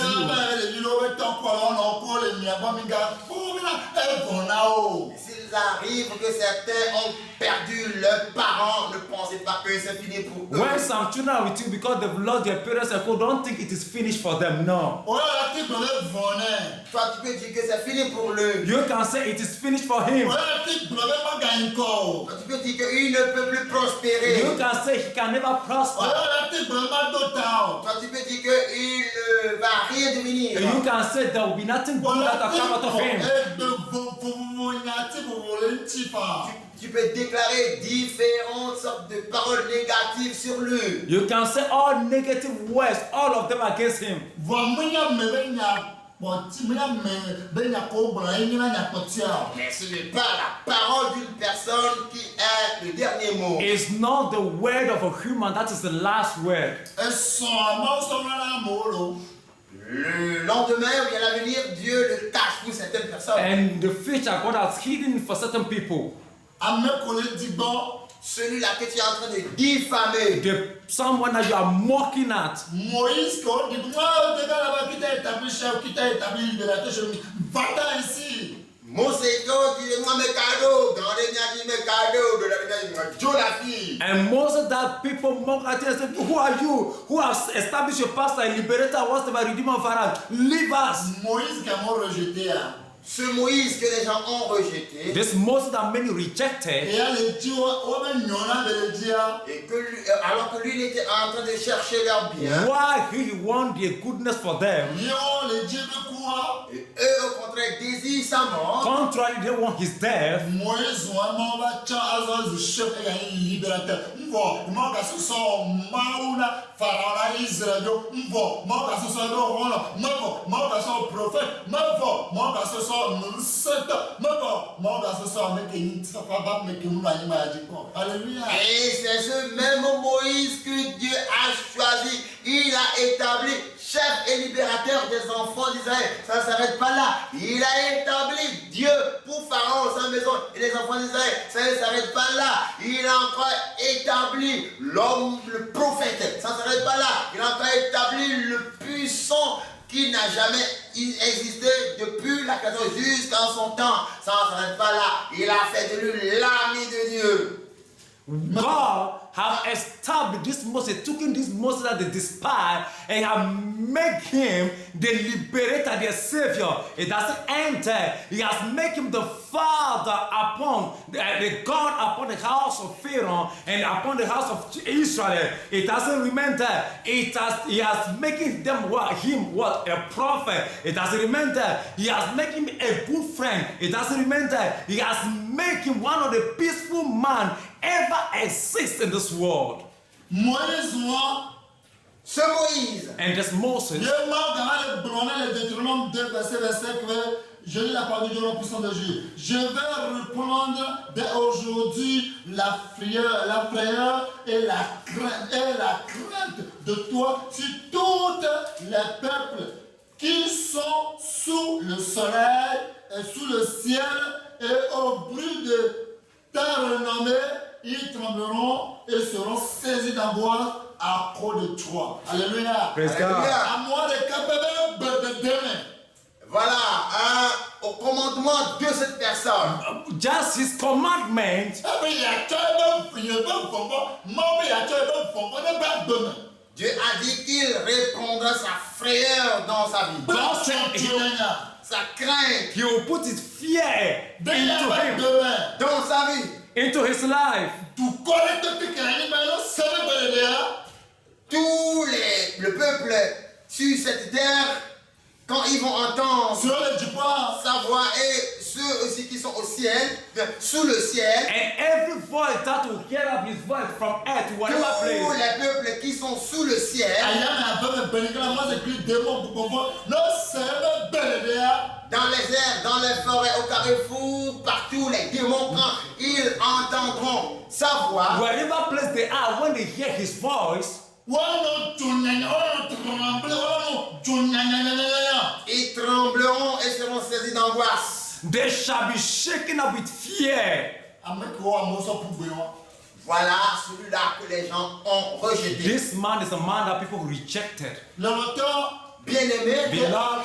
s'il arrive que certains ont perdu leurs parents, ne pensez pas que c'est fini pour eux. when some children are with you because they've lost their parents, don't think it is finished for them. No. Toi, tu peux dire que c'est fini pour lui. You can say it is finished for him. Toi, tu peux dire qu'il ne peut plus prospérer. You can say he can never prosper. Toi, tu peux dire qu'il ne va rien devenir. And you can say there will be nothing good that will come out of him. Tu peux déclarer différentes sortes de paroles négatives sur lui. You can say all negative words, all of them against him. Bon, tu me l'as ben yako brain na yakotia. Mais ce n'est pas la parole d'une personne qui est le dernier mot. It's not the word of a human that is the last word. Eso amo na molo. Le lendemain, ou bien l'avenir, Dieu le cache pour certaines personnes. And the future God has hidden for certain people. Ame kole dibo. Celui-là que tu es en train de diffamer. Someone that you are mocking at. Moïse, quand dit moi, de là-bas qui t'a établi chef, qui t'a établi libérateur, je me dis, va-t'en ici. Mose dit moi mes cadeaux, dans les niais mes cadeaux, de la Dieu la fille. And most of that people mock at you and say, who are you? Who has established your pastor and liberator, whatever, redeemer of Pharaoh? Leave us. Moïse qui a rejeté. Ce Moïse que les gens ont rejeté. This Moses that many rejected. Et que lui, alors que lui il était en train de chercher leur bien. Why he want the goodness for them? Et eux au contraire désirent sa mort. Contrary, they want his death. Moïse vraiment va changer chef et libérateur. Mvo, mo ka so mauna faraona Israël. Mvo, mo ka so rola. Mo ka so prophète. Mvo, mo ka so alléluia. Et c'est ce même Moïse que Dieu a choisi. Il a établi chef et libérateur des enfants d'Israël. Ça ne s'arrête pas là. Il a établi Dieu pour Pharaon, sa maison et les enfants d'Israël. Ça ne s'arrête pas là. Il a encore établi l'homme, le prophète. Ça ne s'arrête pas là. Il a encore établi le puissant qui n'a jamais existé depuis la création jusqu'en son temps. Ça ne s'arrête pas là. Il a fait de lui l'ami de Dieu. God have established this Moses, taken this Moses that they despise, and have made him the liberator, the savior. It doesn't enter. He has made him the father upon the God upon the house of Pharaoh and upon the house of Israel. It doesn't remain there. He has making them a prophet. It doesn't remain there. He has made him a good friend. It doesn't remain there. He has made him one of the peaceful man ever exist in this world. Moïse, ce Moïse. And this Moses. Je lis la parole de Dieu au puissant de Dieu. Je vais reprendre dès aujourd'hui la frayeur et la crainte de toi sur tous les peuples qui sont sous le soleil et sous le ciel, et au bruit de ta renommée, ils trembleront et seront saisis d'angoisse à cause de toi. Alléluia. Praise God. À moi de capables de demain. Voilà, au commandement de cette personne. Just his commandment. Dieu a dit qu'il répondra sa frayeur dans sa vie. Sa crainte. He will put his fear into him. Dans sa vie. Into his life. Tout le peuple sur cette terre, quand ils vont entendre sa voix, et ceux aussi qui sont au ciel, sous le ciel, And every voice that will hear up his voice from earth to whatever tous place. les peuples qui sont sous le ciel, dans les airs, dans les forêts, au carrefour, partout, les démons, quand ils entendront sa voix, Wherever place they are, when they hear his voice, ils trembleront et seront saisis d'angoisse. they shall be shaken up with fear. Voilà celui-là que les gens ont rejeté. This man is a man that people rejected. Bien-aimé, alors,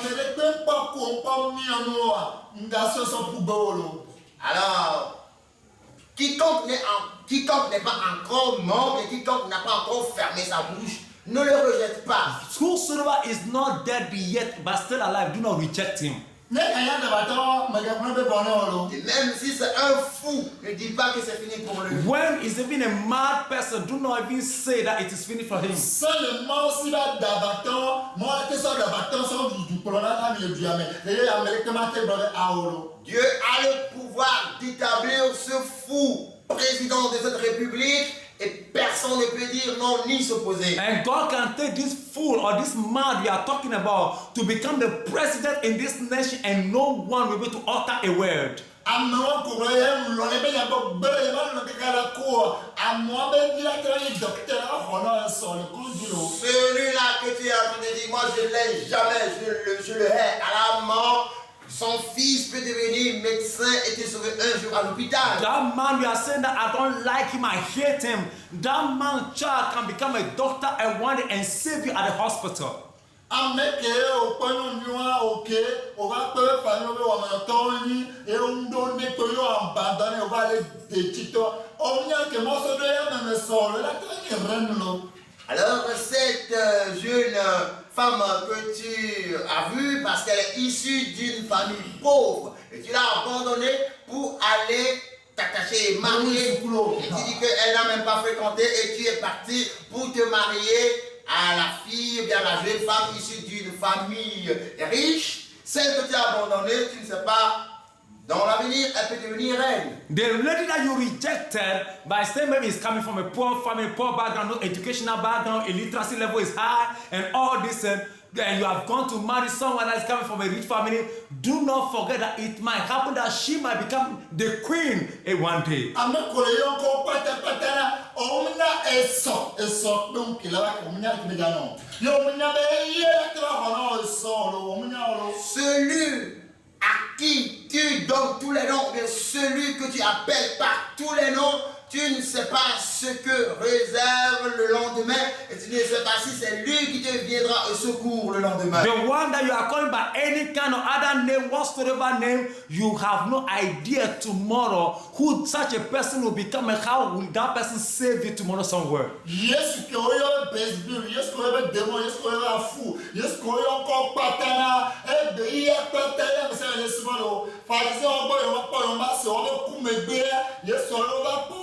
quiconque n'est pas encore mort et quiconque n'a pas encore fermé sa bouche, ne le rejette pas. Whosoever is not dead yet but still alive, do not reject him. Et même si c'est un fou, ne dis pas que c'est fini pour lui. When is even a mad person, do not even say that it is finished for him. Dieu a le pouvoir d'établir ce fou président de cette république et personne ne peut dire non ni s'opposer. And God can take this fool or this man we are talking about to become the president in this nation and no one will be able to utter a word. Celui-là que tu as dit, moi je ne l'aime jamais, je le hais à la mort. Son fils peut devenir médecin et te sauver un jour à l'hôpital. That man you are saying that I don't like him, I hate him. That man child can become a doctor and one day and save you at the hospital. Alors cette jeune femme que tu as vue parce qu'elle est issue d'une famille pauvre et tu l'as abandonnée pour aller t'attacher et marier. Et tu dis qu'elle n'a même pas fréquenté et tu es parti pour te marier à la fille ou bien à la jeune femme issue d'une famille riche. Celle que tu as abandonnée, tu ne sais pas. Dans l'avenir, elle peut devenir reine. The lady that you rejected by saying maybe is coming from a poor family, poor background, no educational background, illiteracy level is high, and all this, and you have gone to marry someone that is coming from a rich family. Do not forget that it might happen that she might become the queen one day. Celui à qui tu donnes tous les noms, mais celui que tu appelles par tous les noms, tu ne sais pas ce que réserve le lendemain et tu ne sais pas si c'est lui qui te viendra au secours le lendemain. The one that you are calling by any kind of other name, whatsoever name, you have no idea tomorrow who such a person will become and how will that person save you tomorrow somewhere. Yes, que oyo besbill, yes, que oyo démon, yes, que oyo fou, yes, que oyo encore patana, et de y a patana, mais c'est le small. Faisez un peu, on va pas, on va se, on va couper, yes, on va pas.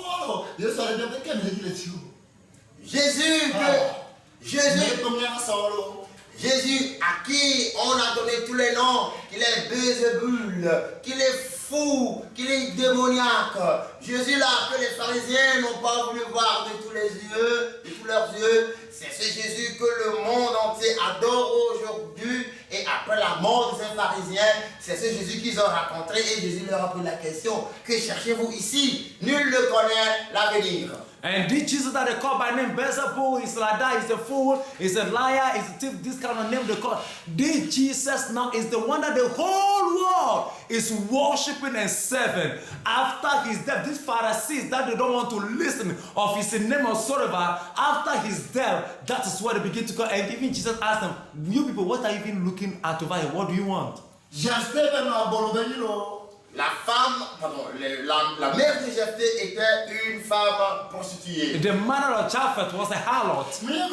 Jésus à qui on a donné tous les noms, qu'il est Bézébul, qu'il est fou, qu'il est démoniaque. Jésus là que les pharisiens n'ont pas voulu voir de tous les yeux, de tous leurs yeux. C'est ce Jésus que le monde entier adore aujourd'hui. Et après la mort de ces pharisiens, c'est ce Jésus qu'ils ont rencontré et Jésus leur a posé la question: que cherchez-vous ici? Nul ne connaît l'avenir. And this Jesus that they call by name Beelzebub, is like that, he's a fool, he's a liar, he's a thief, this kind of name they call. This Jesus now is the one that the whole world is worshiping and serving. After his death, these Pharisees that they don't want to listen of his name or whatsoever, after his death, that is where they begin to call. And even Jesus asked them, you people, what are you even looking at over here? What do you want? La femme, pardon, la mère de Jephthé était une femme prostituée. The mother of Japheth was a harlot. Cela ne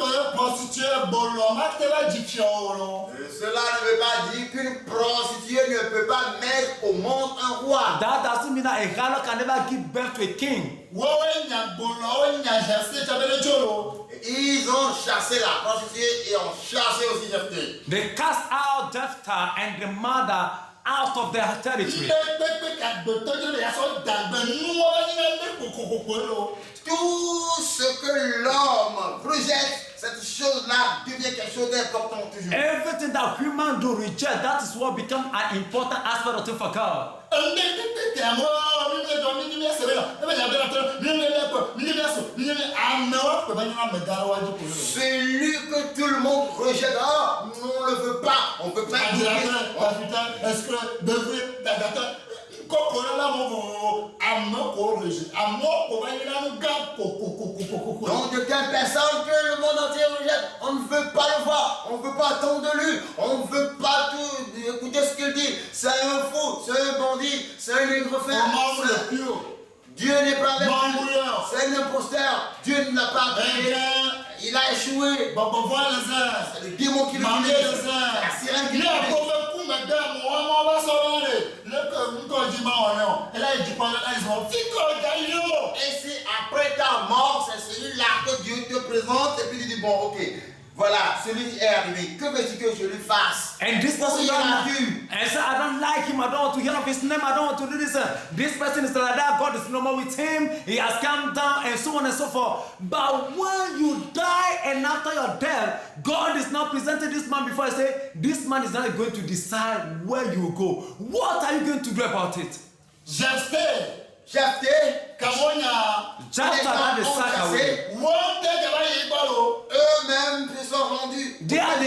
veut pas dire qu'une prostituée ne peut pas mettre au monde un roi. That doesn't mean that a harlot can never give birth to a king. Ils ont chassé la prostituée et ont chassé aussi Jephthé. They cast out Jephthah and the mother out of their territory. Tout ce que l'homme rejette, cette chose-là devient quelque chose d'important toujours. Everything that human do reject, that is what becomes an important aspect of it for God. Celui que tout le monde rejette, on ne le veut pas, on ne peut pas dire. Donc de telles personnes que le monde entier rejette, on ne veut pas le voir, on ne veut pas attendre de lui, on ne veut pas tout écouter ce qu'il dit. C'est un fou, c'est un bandit, c'est un nègrefin. Dieu n'est pas avec lui, c'est un imposteur, Dieu ne l'a pas créé. Il a échoué. C'est le démon qui le fait. La sirène qui le fait. Et c'est après ta mort, c'est celui-là que Dieu te présente et puis il dit bon ok, voilà, celui qui est arrivé, que veux-tu que je lui fasse? And this person Oui, don't il like, a and say, I don't like him, I don't want to hear of his name, I don't want to do this. This person is like that, God is no more with him, he has come down, and so on and so forth. But when you die and after your death, God is now presenting this man before I say, this man is not going to decide where you will go. What are you going to do about it? Jephthé, Jephthé, Jephthah had the sack away. eux-mêmes se sont rendus. They are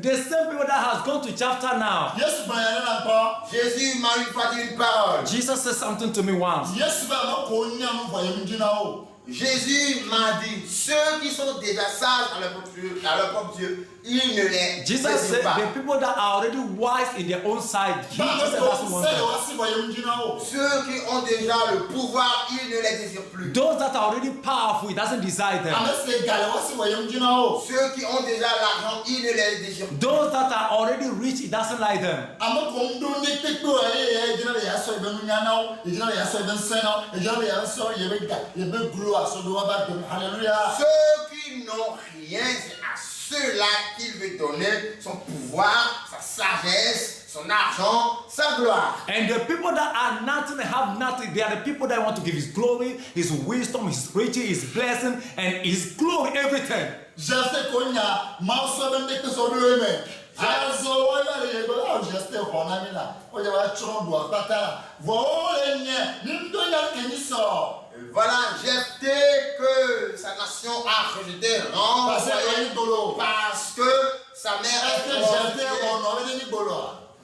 the same people that has gone to Jephthah now. Yesu banyana na pa. Jésus m'a une fois dit une parole. Jesus said something to me once. Yesu ba ma ko nyam voyem dina o. Jésus m'a dit, ceux qui sont déjà sages à leur propre Dieu, ils ne les Jesus désirent said pas. the people that are already wise in their own side, Ba Jesus ko doesn't want se them. wasi voyem dina o. Ceux qui ont déjà le pouvoir, ils ne les désirent plus. Those that are already powerful, he doesn't desire them. Ame se gale wasi voyem dina o. Ceux qui ont déjà l'argent, ils ne les désirent plus. Those that are already rich, he doesn't like them. Ame ko ndo ne tekpo dina le yaso ebe nyana o, dina le yaso ebe sena o, dina le yaso yebe ga, yebe glo aso do ba do. Hallelujah. Ceux qui n'ont rien, c'est à ceux-là qu'il veut donner son pouvoir, sa sagesse, son argent, sa gloire. And the people that are nothing, have nothing, they are the people that want to give his glory, his wisdom, his riches, his blessing, and his glory, everything. Jephthé ko nya ma so be ndeke so do eme. Azo wala le go la Jephthé ko na mi la. O ya wa tron do apata. Vo le nye, nim do nya ke ni so. Voilà, Jephthé que sa nation a rejeté, renvoyé, parce que sa mère est prostituée.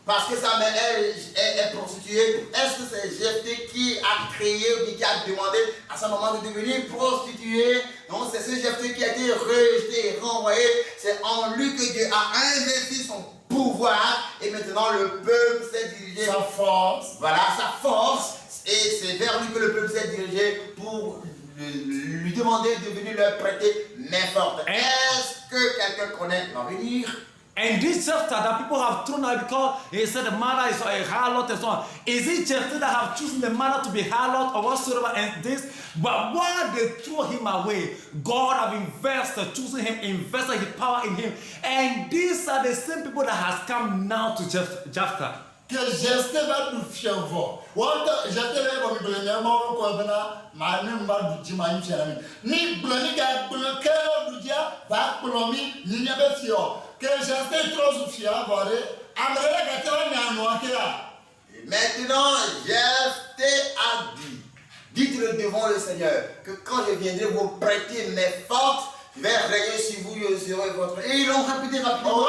Parce que sa mère est prostituée. Est-ce que c'est Jephthé qui a créé ou qui a demandé à sa maman de devenir prostituée? Non, c'est ce Jephthé qui a été rejeté, renvoyé. C'est en lui que Dieu a investi son pouvoir et maintenant le peuple s'est dirigé. Sa force. Voilà, sa force. Et c'est vers lui que le peuple s'est dirigé pour lui demander de venir leur prêter main forte. Est-ce que quelqu'un connaît l'avenir? And this Jephthah that people have thrown out because he said the mother is a harlot and so on. Is it Jephthah that have chosen the mother to be harlot or whatsoever and this? But while they throw him away, God have invested, chosen him, invested his power in him. And these are the same people that has come now to Jephthah. Que Jephthé va du fièvre. Wanda Jephthé va mi blenya ma ko bena ma ne mba du jima ni fiara mi. Ni bleni ga bloke du dia va plomi ni nya be fio. Que Jephthé trop fièvre, amere ga te na no akira. Maintenant, Jephthé a dit, dites-le devant le Seigneur, que quand je viendrai vous prêter mes forces, je vais régner sur vous et serez votre. Et ils l'ont répété rapidement.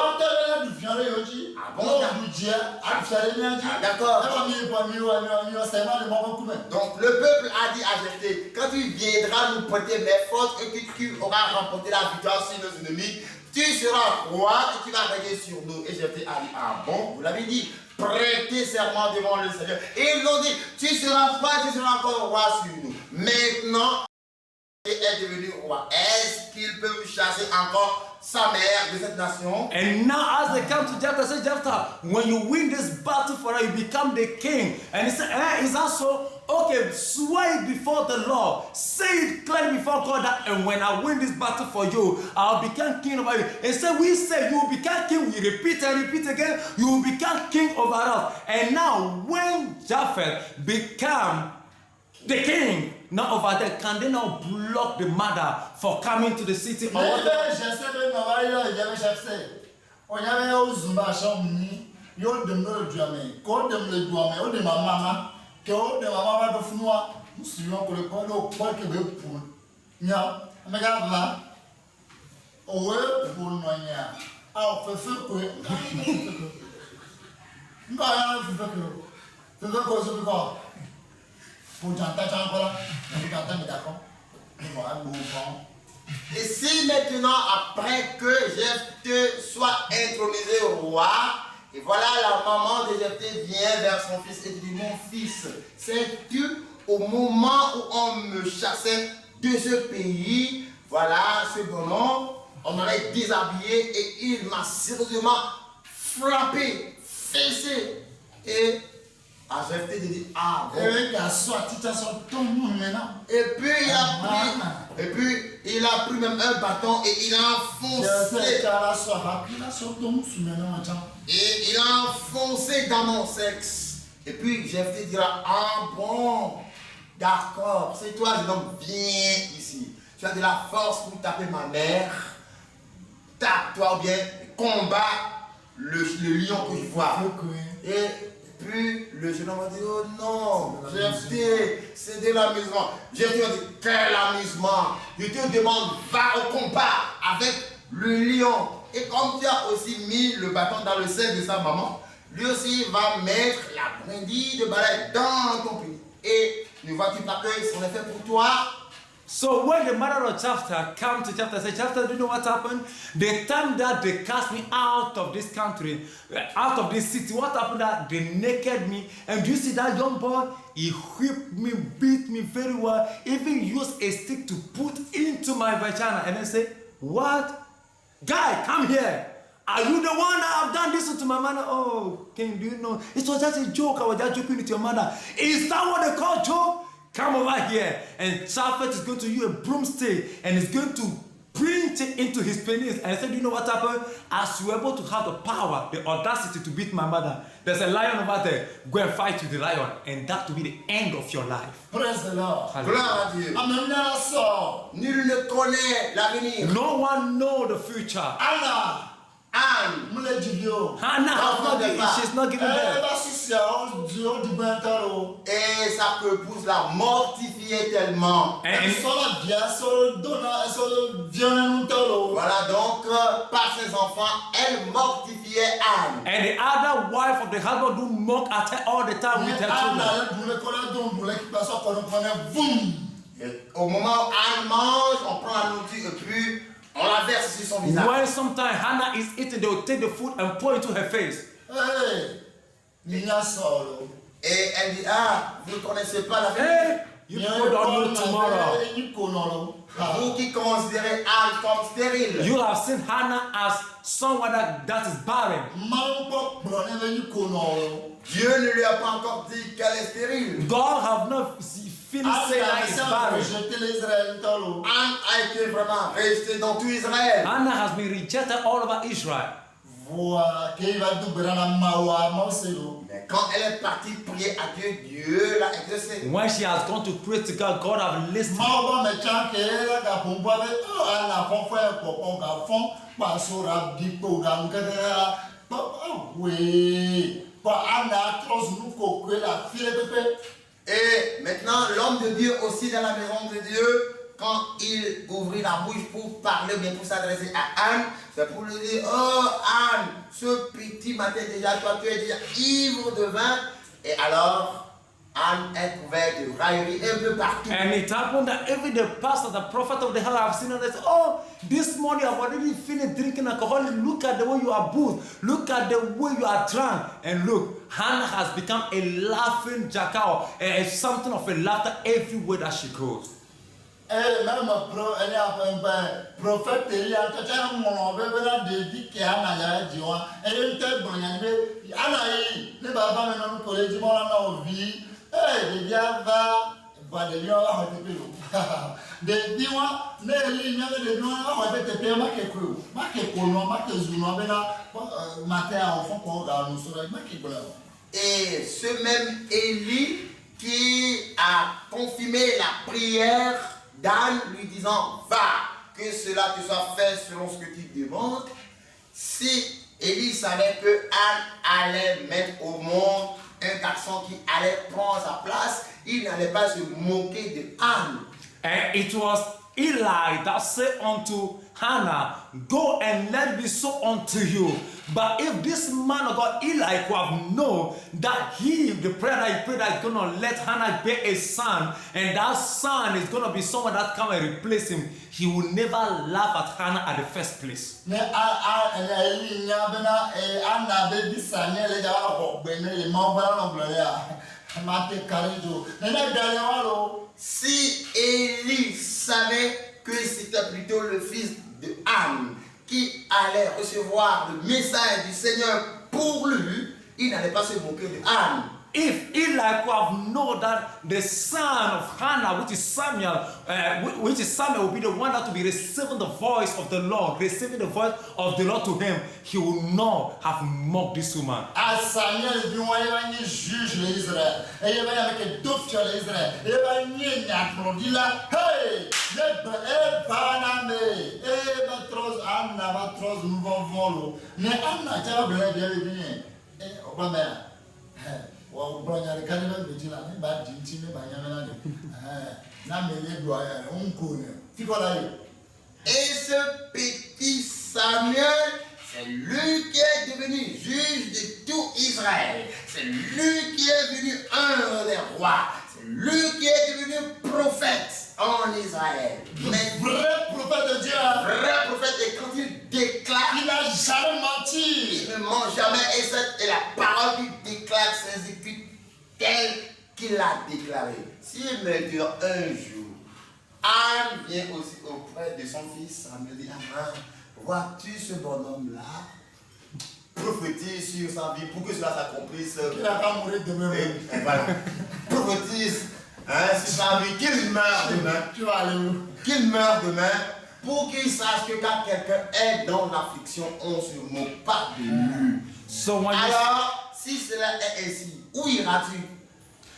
Ah bon? D'accord. Donc le peuple a dit à Jephthé, quand tu viendras nous prêter mes forces et que tu auras remporté la victoire sur nos ennemis, tu seras roi et tu vas régner sur nous. Et Jephthé a dit, ah bon, vous l'avez dit, prêtez serment devant le Seigneur. Et ils l'ont dit, tu seras roi, tu seras encore roi sur nous. Maintenant, est devenu roi. Est-ce qu'il peut chasser encore sa mère de cette nation? And now as they come to Jephthah, say Jephthah, when you win this battle for us, you become the king. And he said, it's also, okay, swear it before the Lord. Say it clearly before God that, and when I win this battle for you, I'll become king over you. And so we say, you will become king. We repeat and repeat again, you will become king over us. And now when Jephthah become the king, now over there, can they now block the mother for coming to the city? Or what? Et si maintenant, après que Jephthé soit intronisé roi, et voilà la maman de Jephthé vient vers son fils et dit, mon fils, sais-tu, au moment où on me chassait de ce pays, voilà ce bonhomme, on m'avait déshabillé et il m'a sérieusement frappé, fessé. Et à Jephthé de dire, ah bon. Et puis Il a pris même un bâton et il a enfoncé. Et il a enfoncé dans mon sexe. Et puis Jephthé dira, ah bon, d'accord, c'est toi, jeune homme, viens ici. Tu as de la force pour taper ma mère. Tape-toi ou bien combat le lion que je vois. Et puis le jeune homme a dit, oh non, Jephthé, c'est de l'amusement. Jephthé a dit, quel amusement. Je te demande, va au combat avec le lion. Et comme tu as aussi mis le bâton dans le sein de sa maman, lui aussi va mettre la brindille de balai dans ton pays. Et ne vois-tu pas que c'en est fait pour toi? So when the mother of Jephthah came to Jephthah and said, Jephthah, do you know what happened? The time that they cast me out of this country, out of this city, what happened that they naked me? And do you see that young boy? He whipped me, beat me very well, even used a stick to put into my vagina. And I said, what? Guy, come here. Are you the one that have done this to my mother? Oh, King, do you know? It was just a joke. I was just joking with your mother. Is that what they call joke? Come over here. And Shaphat is going to use a broomstick and is going to print it into his penis. And I said, you know what happened? As you were able to have the power, the audacity to beat my mother, there's a lion over there. Go and fight with the lion. And that will be the end of your life. Praise the Lord. Gloire à Dieu. Amen. Nul ne connaît l'avenir. No one knows the future. Anna. Anne. Hannah has not given, she's not giving birth. Et sa épouse l'a mortifiée tellement. Voilà donc, par ses enfants, elle mortifiait Anne. And the other wife of the husband do mock at her all the time with her children. Et au moment où Anne mange, on prend la nourriture et puis on la verse sur son visage. When sometimes Hannah is eating, they will take the food and pour into her face. Et elle dit, ah, vous ne connaissez pas la vie. Hey, you people don't know tomorrow. Vous qui considérez Anne comme stérile. You have seen Hannah as someone that is barren. Dieu ne lui a pas encore dit qu'elle est stérile. God have not finished saying that is barren. Anne a été vraiment restée dans tout Israël. Hannah has been rejected all over Israel. Mais quand elle est partie prier à Dieu, Dieu l'a exaucé. When she has gone to pray to God, God have listened. Et maintenant, l'homme de Dieu aussi dans la maison de Dieu, quand il ouvrit la bouche pour parler, bien pour s'adresser à Anne, c'est pour lui dire, oh Anne, ce petit matin déjà, toi tu es déjà ivre de vin. Et alors, Anne est couverte de raillerie un peu partout. And it happened that even the pastor, the prophet of the hell, I've seen her, they say, oh, this morning I've already finished drinking alcohol. Look at the way you are booed. Look at the way you are drunk. And look, Hannah has become a laughing jackal. And something of a laughter everywhere that she goes. Même prophète Elia, quand tu as mon bébé dit que Anna y a dit, elle était bonne, Anna y, les babas maintenant pour les dimanches dans vie, les viens va de lion à te payer. Des dimanches, les lignes de lion à te payer, ma que quoi, ma que colon, ma que zouno, matin enfant qu'on regarde nous sur ma qui blanc. Et ce même Élie qui a confirmé la prière d'Anne lui disant, va, que cela te soit fait selon ce que tu demandes. Si Élie savait que Anne allait mettre au monde un garçon qui allait prendre sa place, il n'allait pas se moquer de Anne. And it was Eli that said unto Hannah, go and let it be so unto you. But if this man of God, Eli, could have known that the prayer that he prayed that is going to let Hannah bear a son, and that son is going to be someone that come and replace him, he would never laugh at Hannah at the first place. Si Élie savait que c'était plutôt le fils de Anne qui allait recevoir le message du Seigneur pour lui, il n'allait pas se moquer de Anne. if Eli could have known that the son of Hannah, which is Samuel, will be the one that will be receiving the voice of the Lord, receiving the voice of the Lord to him, he would not have mocked this woman. À Samuel, il va y juge l'Israël. Et il va y avec d'autres sur l'Israël. Il va y applaudi là. Hey, le banane, matros Anna, matros nous volo. Mais Anna, tu vas bien venir. Eh, Obama. Wa Obama, le candidat de Dila, mais pas d'intime, mais pas y'amena. Na mêlée doit on connaît. Tu vois là. Et ce petit Samuel, c'est lui qui est devenu juge de tout Israël. C'est lui qui est devenu un des rois. C'est lui qui est devenu prophète en Israël. Mais vrai prophète de Dieu. Vrai prophète, et quand il déclare, Il n'a jamais menti. il ne ment jamais. Et la parole qu'il déclare s'exécute telle qu'il l'a déclaré. S'il me dure un jour, Anne vient aussi auprès de son fils Samuel et dit, Anne, vois-tu ce bonhomme-là? Prophétise sur sa vie pour que cela s'accomplisse. Il n'a pas mourir demain. Et voilà. Prophétise sur sa vie qu'il meurt demain. Tu vas aller où? Qu'il meurt demain pour qu'il sache que quand quelqu'un est dans l'affliction, on ne se moque pas de lui. So when you Alors, si cela est ainsi, où iras-tu?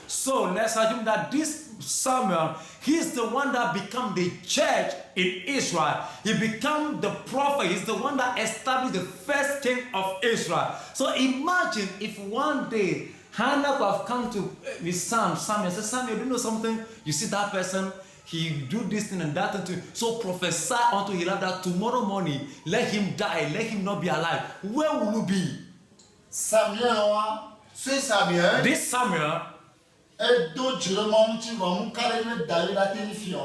So let's assume that this Samuel, he's the one that became the church in Israel. He became the prophet. He's the one that established the first king of Israel. So imagine if one day Hannah could have come to his son Samuel and said, Samuel, do you know something? You see that person? He do this thing and that thing. So prophesy unto him that tomorrow morning, let him die, let him not be alive. Where will you be? Samuel, Ce Samuel, This Samuel, et d'autres, je demande, tu vas me carrément David à tes filles.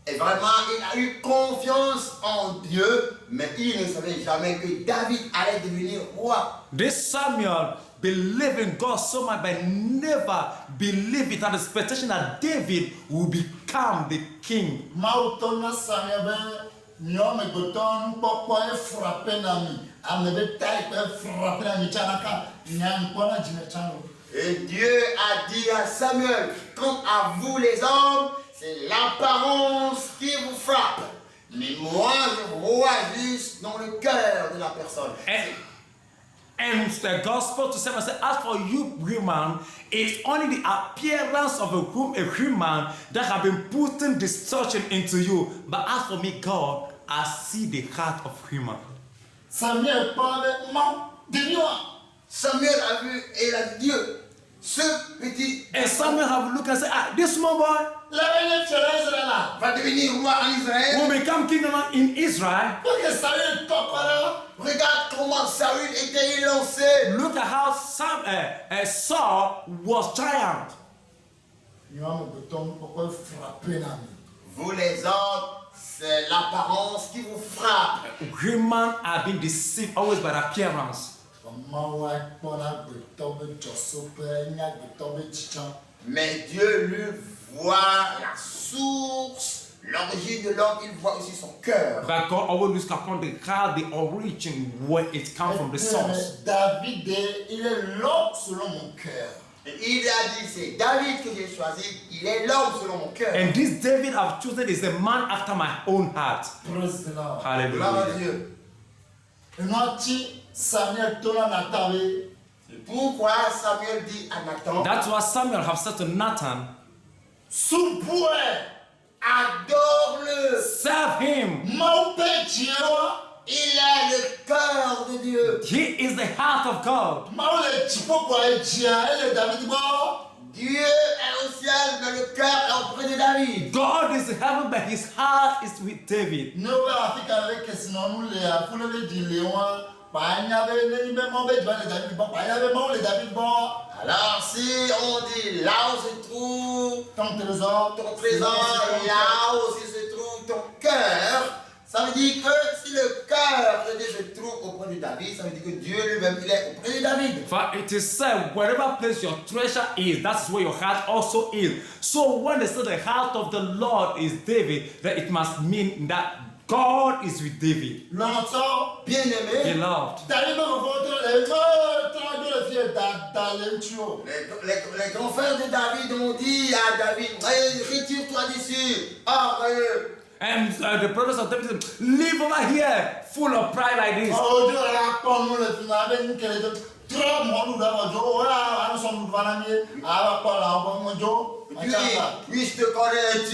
et vraiment, il a eu confiance en Dieu, mais il ne savait jamais que David allait devenir roi. this Samuel believed in God so much, but never believed it had expectation that David will become the king. Mautona Samuel, nyome goton, poko e frappé nami. Amebe taille e frappé nami chanaka. Nyankona jimechano. Et Dieu a dit à Samuel, quant à vous les hommes, c'est l'apparence qui vous frappe. Mais moi, je vois juste dans le cœur de la personne. And the gospel to Samuel said, as for you, woman, it's only the appearance of a human that have been putting distortion into you. But as for me, God, I see the heart of human. Samuel parlait, man, dis-moi. Samuel a vu et il a dit, Dieu, ce petit And Samuel have looked and said, this small boy La veille sur Israël là. va devenir roi en Israël. will become king in Israel. Pour que Samuel tokora. Regarde comment Saül était élancé. Look at how Saul was giant. Nyome goton, poko e frappé nami. Vous les hommes, c'est l'apparence qui vous frappe. Human are being deceived always by appearance. Mawa kpona goton be josope, nya goton be chichan. Mais Dieu lui voit la source, l'origine de l'homme, il voit aussi son cœur. But God always looks upon the heart, the origin, where it comes from, the source. David, il est l'homme selon mon cœur. Et il a dit, c'est David que j'ai choisi, il est l'homme selon mon cœur. And this David I've chosen is a man after my own heart. Praise the Lord. Gloire à Hallelujah. Dieu. Et moi, Samuel tona natawe. C'est pourquoi Samuel dit à Nathan, That's what Samuel have said to Nathan. Souboué. adore-le. Serve him. Maupé Diewa. Il a le cœur de Dieu. He is the heart of God. Maule Tchipoko et Dia. Et le David Bo. Dieu est au ciel, mais le cœur est auprès de David. God is in heaven, but his heart is with David. Nous, Afrique, avec Kessinon, nous, les Afoules, les Diléois. Il y avait les David Bo. Il y avait David Bo. Alors si on dit là où se trouve Ton trésor. ton trésor, là où se trouve ton cœur, ça veut dire que si le cœur de Dieu se trouve auprès de David, ça veut dire que Dieu lui-même il est auprès de David. For it is said, wherever place your treasure is, that's where your heart also is. So when they say the heart of the Lord is David, then it must mean that God is with David. L'ensemble. Bien-aimé, Beloved. David va vous montrer les le fils d'Alentio. Les grands frères de David ont dit à David, retire-toi d'ici. And the brothers of David said, live over here, full of pride like this. Oh, Dieu a connu le fils avec quel est trop mon d'abord. Voilà, nous sommes vanamiers. Ah, pas là, on va mon Oui, je te connais,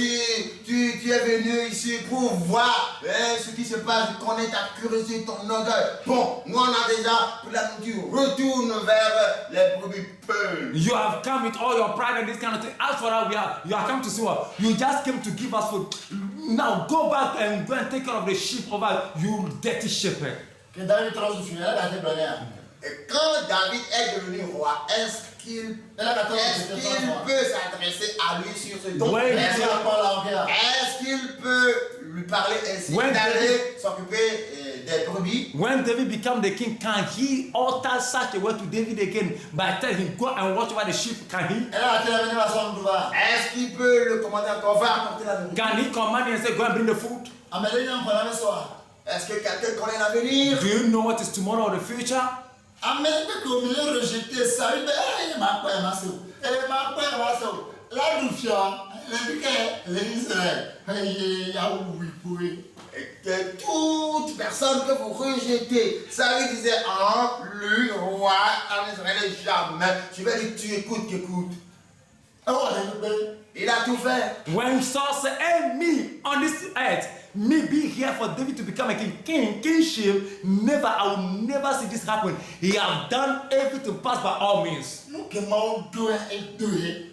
tu es venu ici pour voir ce qui se passe, connaître ta curiosité, ton orgueil. Bon, nous on a déjà pour la nourriture. Retourne vers les brebis peuls. You have come with all your pride and this kind of thing. As for us, you have come to see what? You just came to give us food. Now go back and go and take care of the sheep over you dirty shepherd. Que David transfère, elle a été bonne. Et quand David est devenu roi, est-ce qu'il peut s'adresser à lui sur ce don? Est-ce qu'il peut lui parler ainsi d'aller s'occuper des brebis? When David became the king, can he utter such a word to David again by telling him, go and watch over the sheep? Can he? Est-ce qu'il peut le commander encore, va apporter la nourriture? Can he command him and say, go and bring the food? Est-ce que quelqu'un connaît l'avenir? Do you know what is tomorrow or the future? Amérique au milieu rejeté ça, il m'a pas aimé ça. La doufière, l'Israël, il y a oui. Et que toute personne que vous rejetez, ça lui disait en lui, roi, en Israël, jamais. Je vais lui tuer, écoute. Il a tout fait. When Saul said, hey, me on this earth, me be here for David to become a kingship, I will never see this happen. He have done everything pass by all means.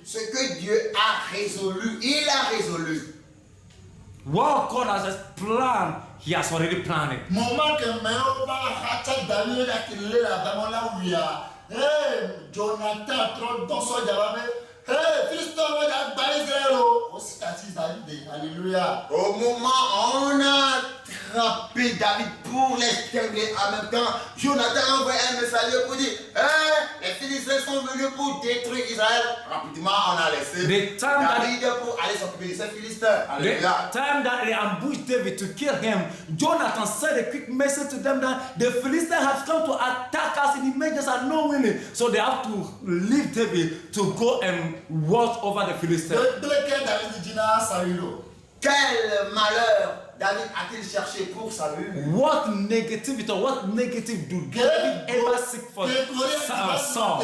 Ce que Dieu a résolu, il a résolu. What God has planned, he has already planned it. Jonathan, alléluia. Au moment où on a attrapé David pour l'exterminer en même temps, Jonathan a envoyé un message pour dire les Philistins sont venus pour détruire Israël. Rapidement, on a laissé David pour aller s'occuper de ces Philistins. The time that they ambushed David to kill him, Jonathan sent a quick message to them that the Philistines have come to attack us in emergency and no winning. So they have to leave David to go and watch over the Philistines. Quel malheur David a-t-il cherché pour Saül? What negativity or what negative do David ever seek for Saul?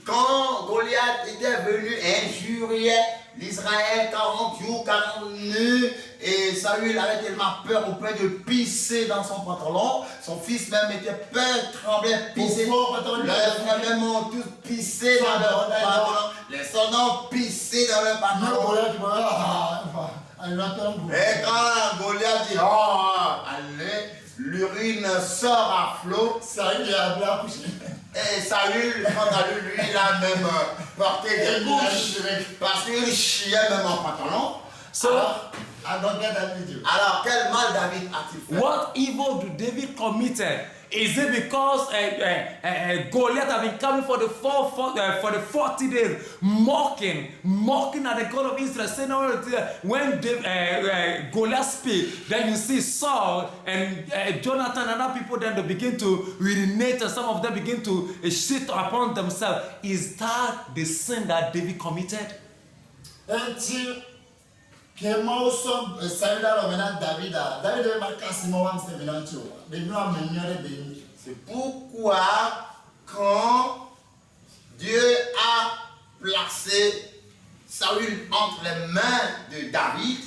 Quand Goliath était venu injurier l'Israël 40 jours, 40 nuits, et Saül avait tellement peur au point de pisser dans son pantalon, son fils même était peur, tremblait, pissait. Les frères même ont tous pissé dans leur pantalon. Les soldats ont pissé dans leur pantalon. Et quand Goliath dit, allez, l'urine sort à flot. Et Saül, quant à lui, il a même porté des couches parce qu'il chiait même en pantalon. So, alors, quel mal David a-t-il fait? what evil do David committed? Is it because Goliath had been coming for the 40 days, mocking at the God of Israel, saying, when Goliath speaks, then you see Saul and Jonathan and other people, then they begin to urinate, and some of them begin to shit upon themselves. Is that the sin that David committed? C'est pourquoi quand Dieu a placé Saül entre les mains de David,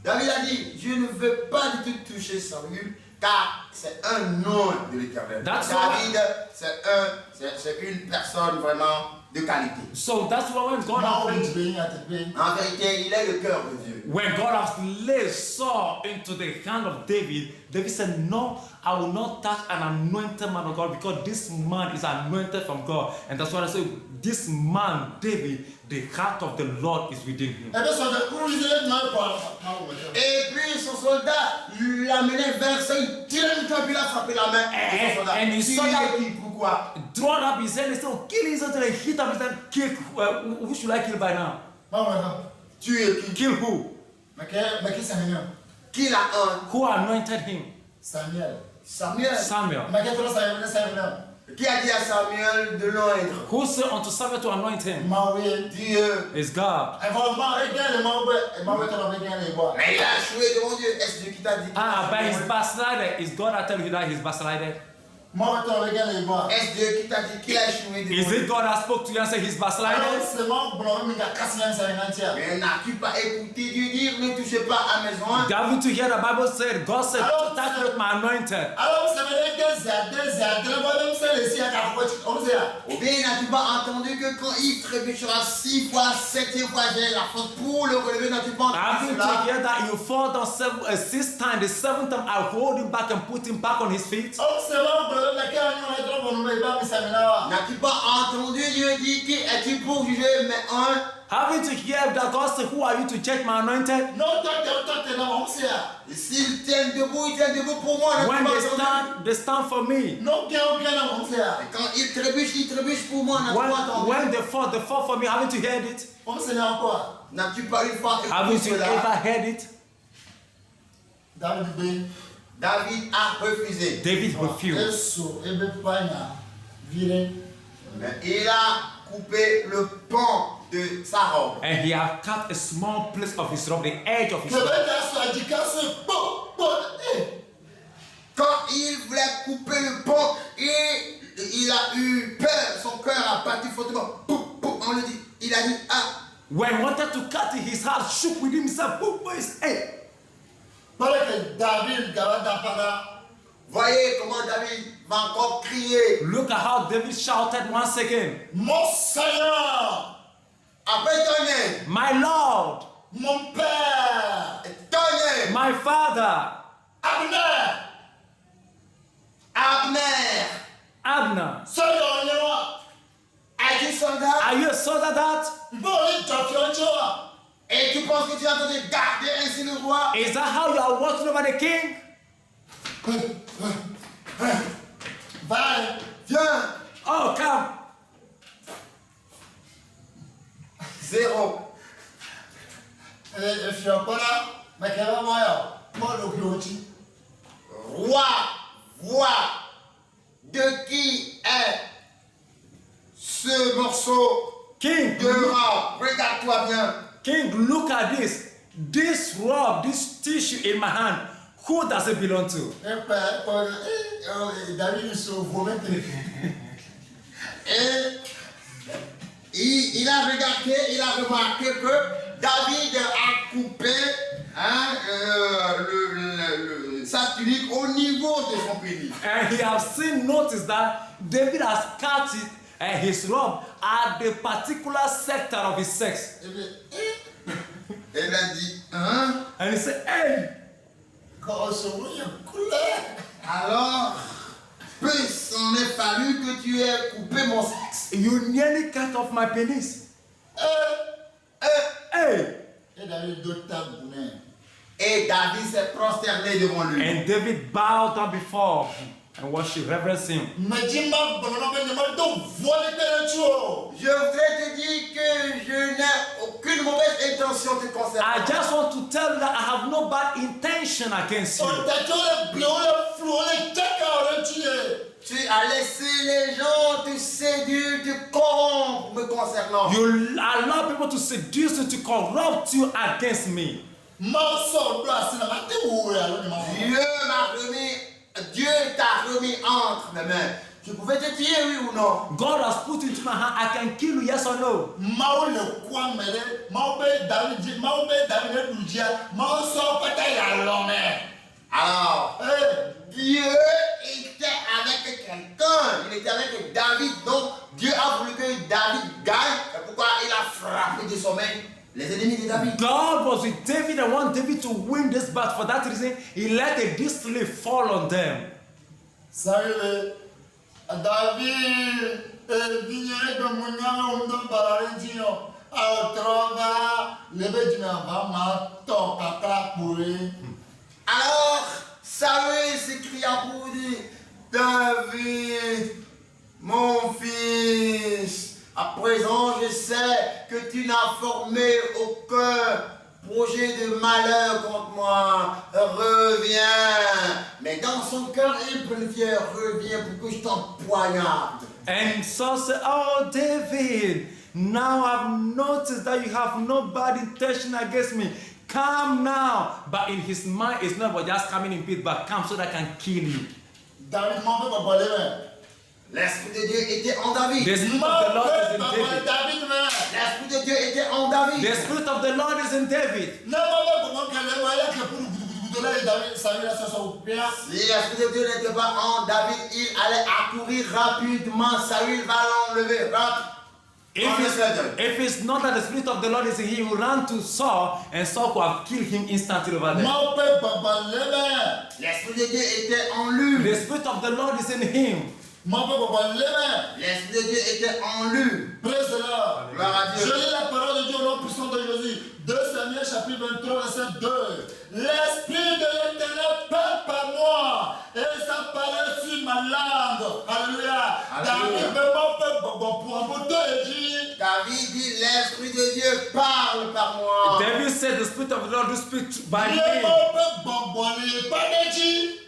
David a dit, je ne veux pas du tout toucher Saül, car c'est un homme de l'Éternel. David, c'est une personne vraiment de qualité. So that's why when God en vérité, il est le cœur de Dieu. When God has laid Saul into the hand of David, David said, no, I will not touch an anointed man of God, because this man is anointed from God. And that's why I say, this man, David, the heart of the Lord is within him. Et puis son soldat l'a mené vers ça, il tirait une corde, il a frappé la main. And he saw that pourquoi? drawn up his hand and said, oh, kill his son, and hit up his hand, kill, who should I kill by now? Tu es qui? Kill who? Qui l'a un? Who anointed him? Samuel. Samuel. Samuel. Mais qu'est-ce que Samuel? Qui a dit à Samuel de l'oindre? Who said unto Samuel to anoint him? Maoué. Dieu. It's God. Mais il a échoué devant Dieu. Est-ce Dieu qui t'a dit? Ah, but he's backslided. Is God that tell you that he's backslided? Est-ce Dieu qui t'a dit qu'il a échoué devant Is Dieu? it God that spoke to you and said he's backslided? Mais n'as-tu pas écouté Dieu dire ne touchez pas à mes oins? David to hear the Bible said, God said, Hello, touch sir. with my anointed. Ou bien n'as-tu pas entendu que quand il trébuchera 6 fois, 7e fois, j'ai la force pour le relever? N'as-tu pas entendu Haven't cela? you hear that you fall down 6 times, the 7th time I hold him back and put him back on his feet? N'as-tu pas entendu Dieu dire qui es-tu pour juger mes uns? Haven't you heard that God said, who are you to judge my anointed? Et s'ils tiennent debout, ils tiennent debout pour moi. When N'as-tu pas entendu? they stand for me. Et quand ils trébuchent pour moi. N'as-tu pas entendu? When they fall for me. Haven't you heard it? N'as-tu pas une fois Haven't écouté you cela? ever heard it? David a refusé. David refused. Mais il a coupé le pan de sa robe. And he had cut a small place of his robe, the edge of his robe. Quand il voulait couper le pan, et il a eu peur, son cœur a battu fortement. On le dit, il a dit ah. When he wanted to cut it, his heart shook within himself. His head. Voyez comment David va encore crier. Look at how David shouted once again. Mon Seigneur, Après tonnerre, My Lord, mon Père, tonnerre, my Father, Abner, Abner, Abner. Seigneur, es-tu soldat? Are you a soldier that? Et tu penses que tu es en train de garder ainsi le roi? Is that how you are watching over the king? Va, Viens, Oh, come. 0. if you're gonna make a while, more of Roi, vois de qui est ce morceau King, de robe. Regarde-toi bien. King, look at this. This robe, this tissue in my hand. Who does it belong to? David is so vomiting. Et il a regardé, il a remarqué que David a coupé sa tunique au niveau de son pénis. And he has noticed that David has cut it, his robe at the particular sector of his sex. Elle a dit, hein? And he said, hey, Alors, peu s'en est fallu que tu aies coupé mon sexe. you nearly cut off my penis. Hey. Et David s'est prosterné devant lui. And David bowed down before him and worshiped, reverenced him. Je voudrais te dire que je n'ai aucune mauvaise intention te concernant. I just want to tell you that I have no bad intention against you. Tu as laissé les gens te séduire, te corrompre me concernant. You allow people to seduce you, to corrupt you against me. Dieu t'a remis entre mes mains. Je pouvais te tuer, oui ou non? God has put into my hand, I can kill you, yes or no? Alors, Dieu était avec quelqu'un. Il était avec David. Donc, Dieu a voulu que David gagne. C'est pourquoi il a frappé de son main les ennemis de David. God was with David and wanted David to win this battle. For that reason, he let a display fall on them. David, Alors, Saül s'écria pour dire, David, mon fils, à présent je sais que tu n'as formé aucun projet de malheur contre moi, reviens. Mais dans son cœur, il planifiait, reviens pour que je t'empoignarde. And Saul said, "Oh, David, now I've noticed that you have no bad intention against me. Come now." But in his mind, it's not about just coming in peace, but come so that I can kill you. David m'a fait pas parler. L'Esprit de Dieu était en David. The Spirit of the Lord is in David. David, mais. L'Esprit de Dieu était en David. The Spirit of the Lord is in David. Non, comment qu'elle est, ouais, que pour le là, David, Samuel, ça soit bien. Si l'Esprit de Dieu n'était pas en David, il allait accourir rapidement. Saül va l'enlever. If it's not that the Spirit of the Lord is in him, he will run to Saul, and Saul could have killed him instantly over there. Mon père, papa, le L'Esprit de Dieu était en lui. The Spirit of the Lord is in him. Mon père, papa, le L'Esprit de Dieu était en lui. Praise the Lord. Gloire à Je Dieu. lis la parole de Dieu au nom puissant de Jésus. 2 Samuel chapitre 23, verset 2. L'Esprit de l'Éternel parle par moi et sa parole sur ma langue. Alléluia. David, mon peuple, pour un bout de dit. David dit, l'Esprit de Dieu parle par moi. David said, "The Spirit of the Lord will speak by Le me." mon peuple, bon, pas de dit.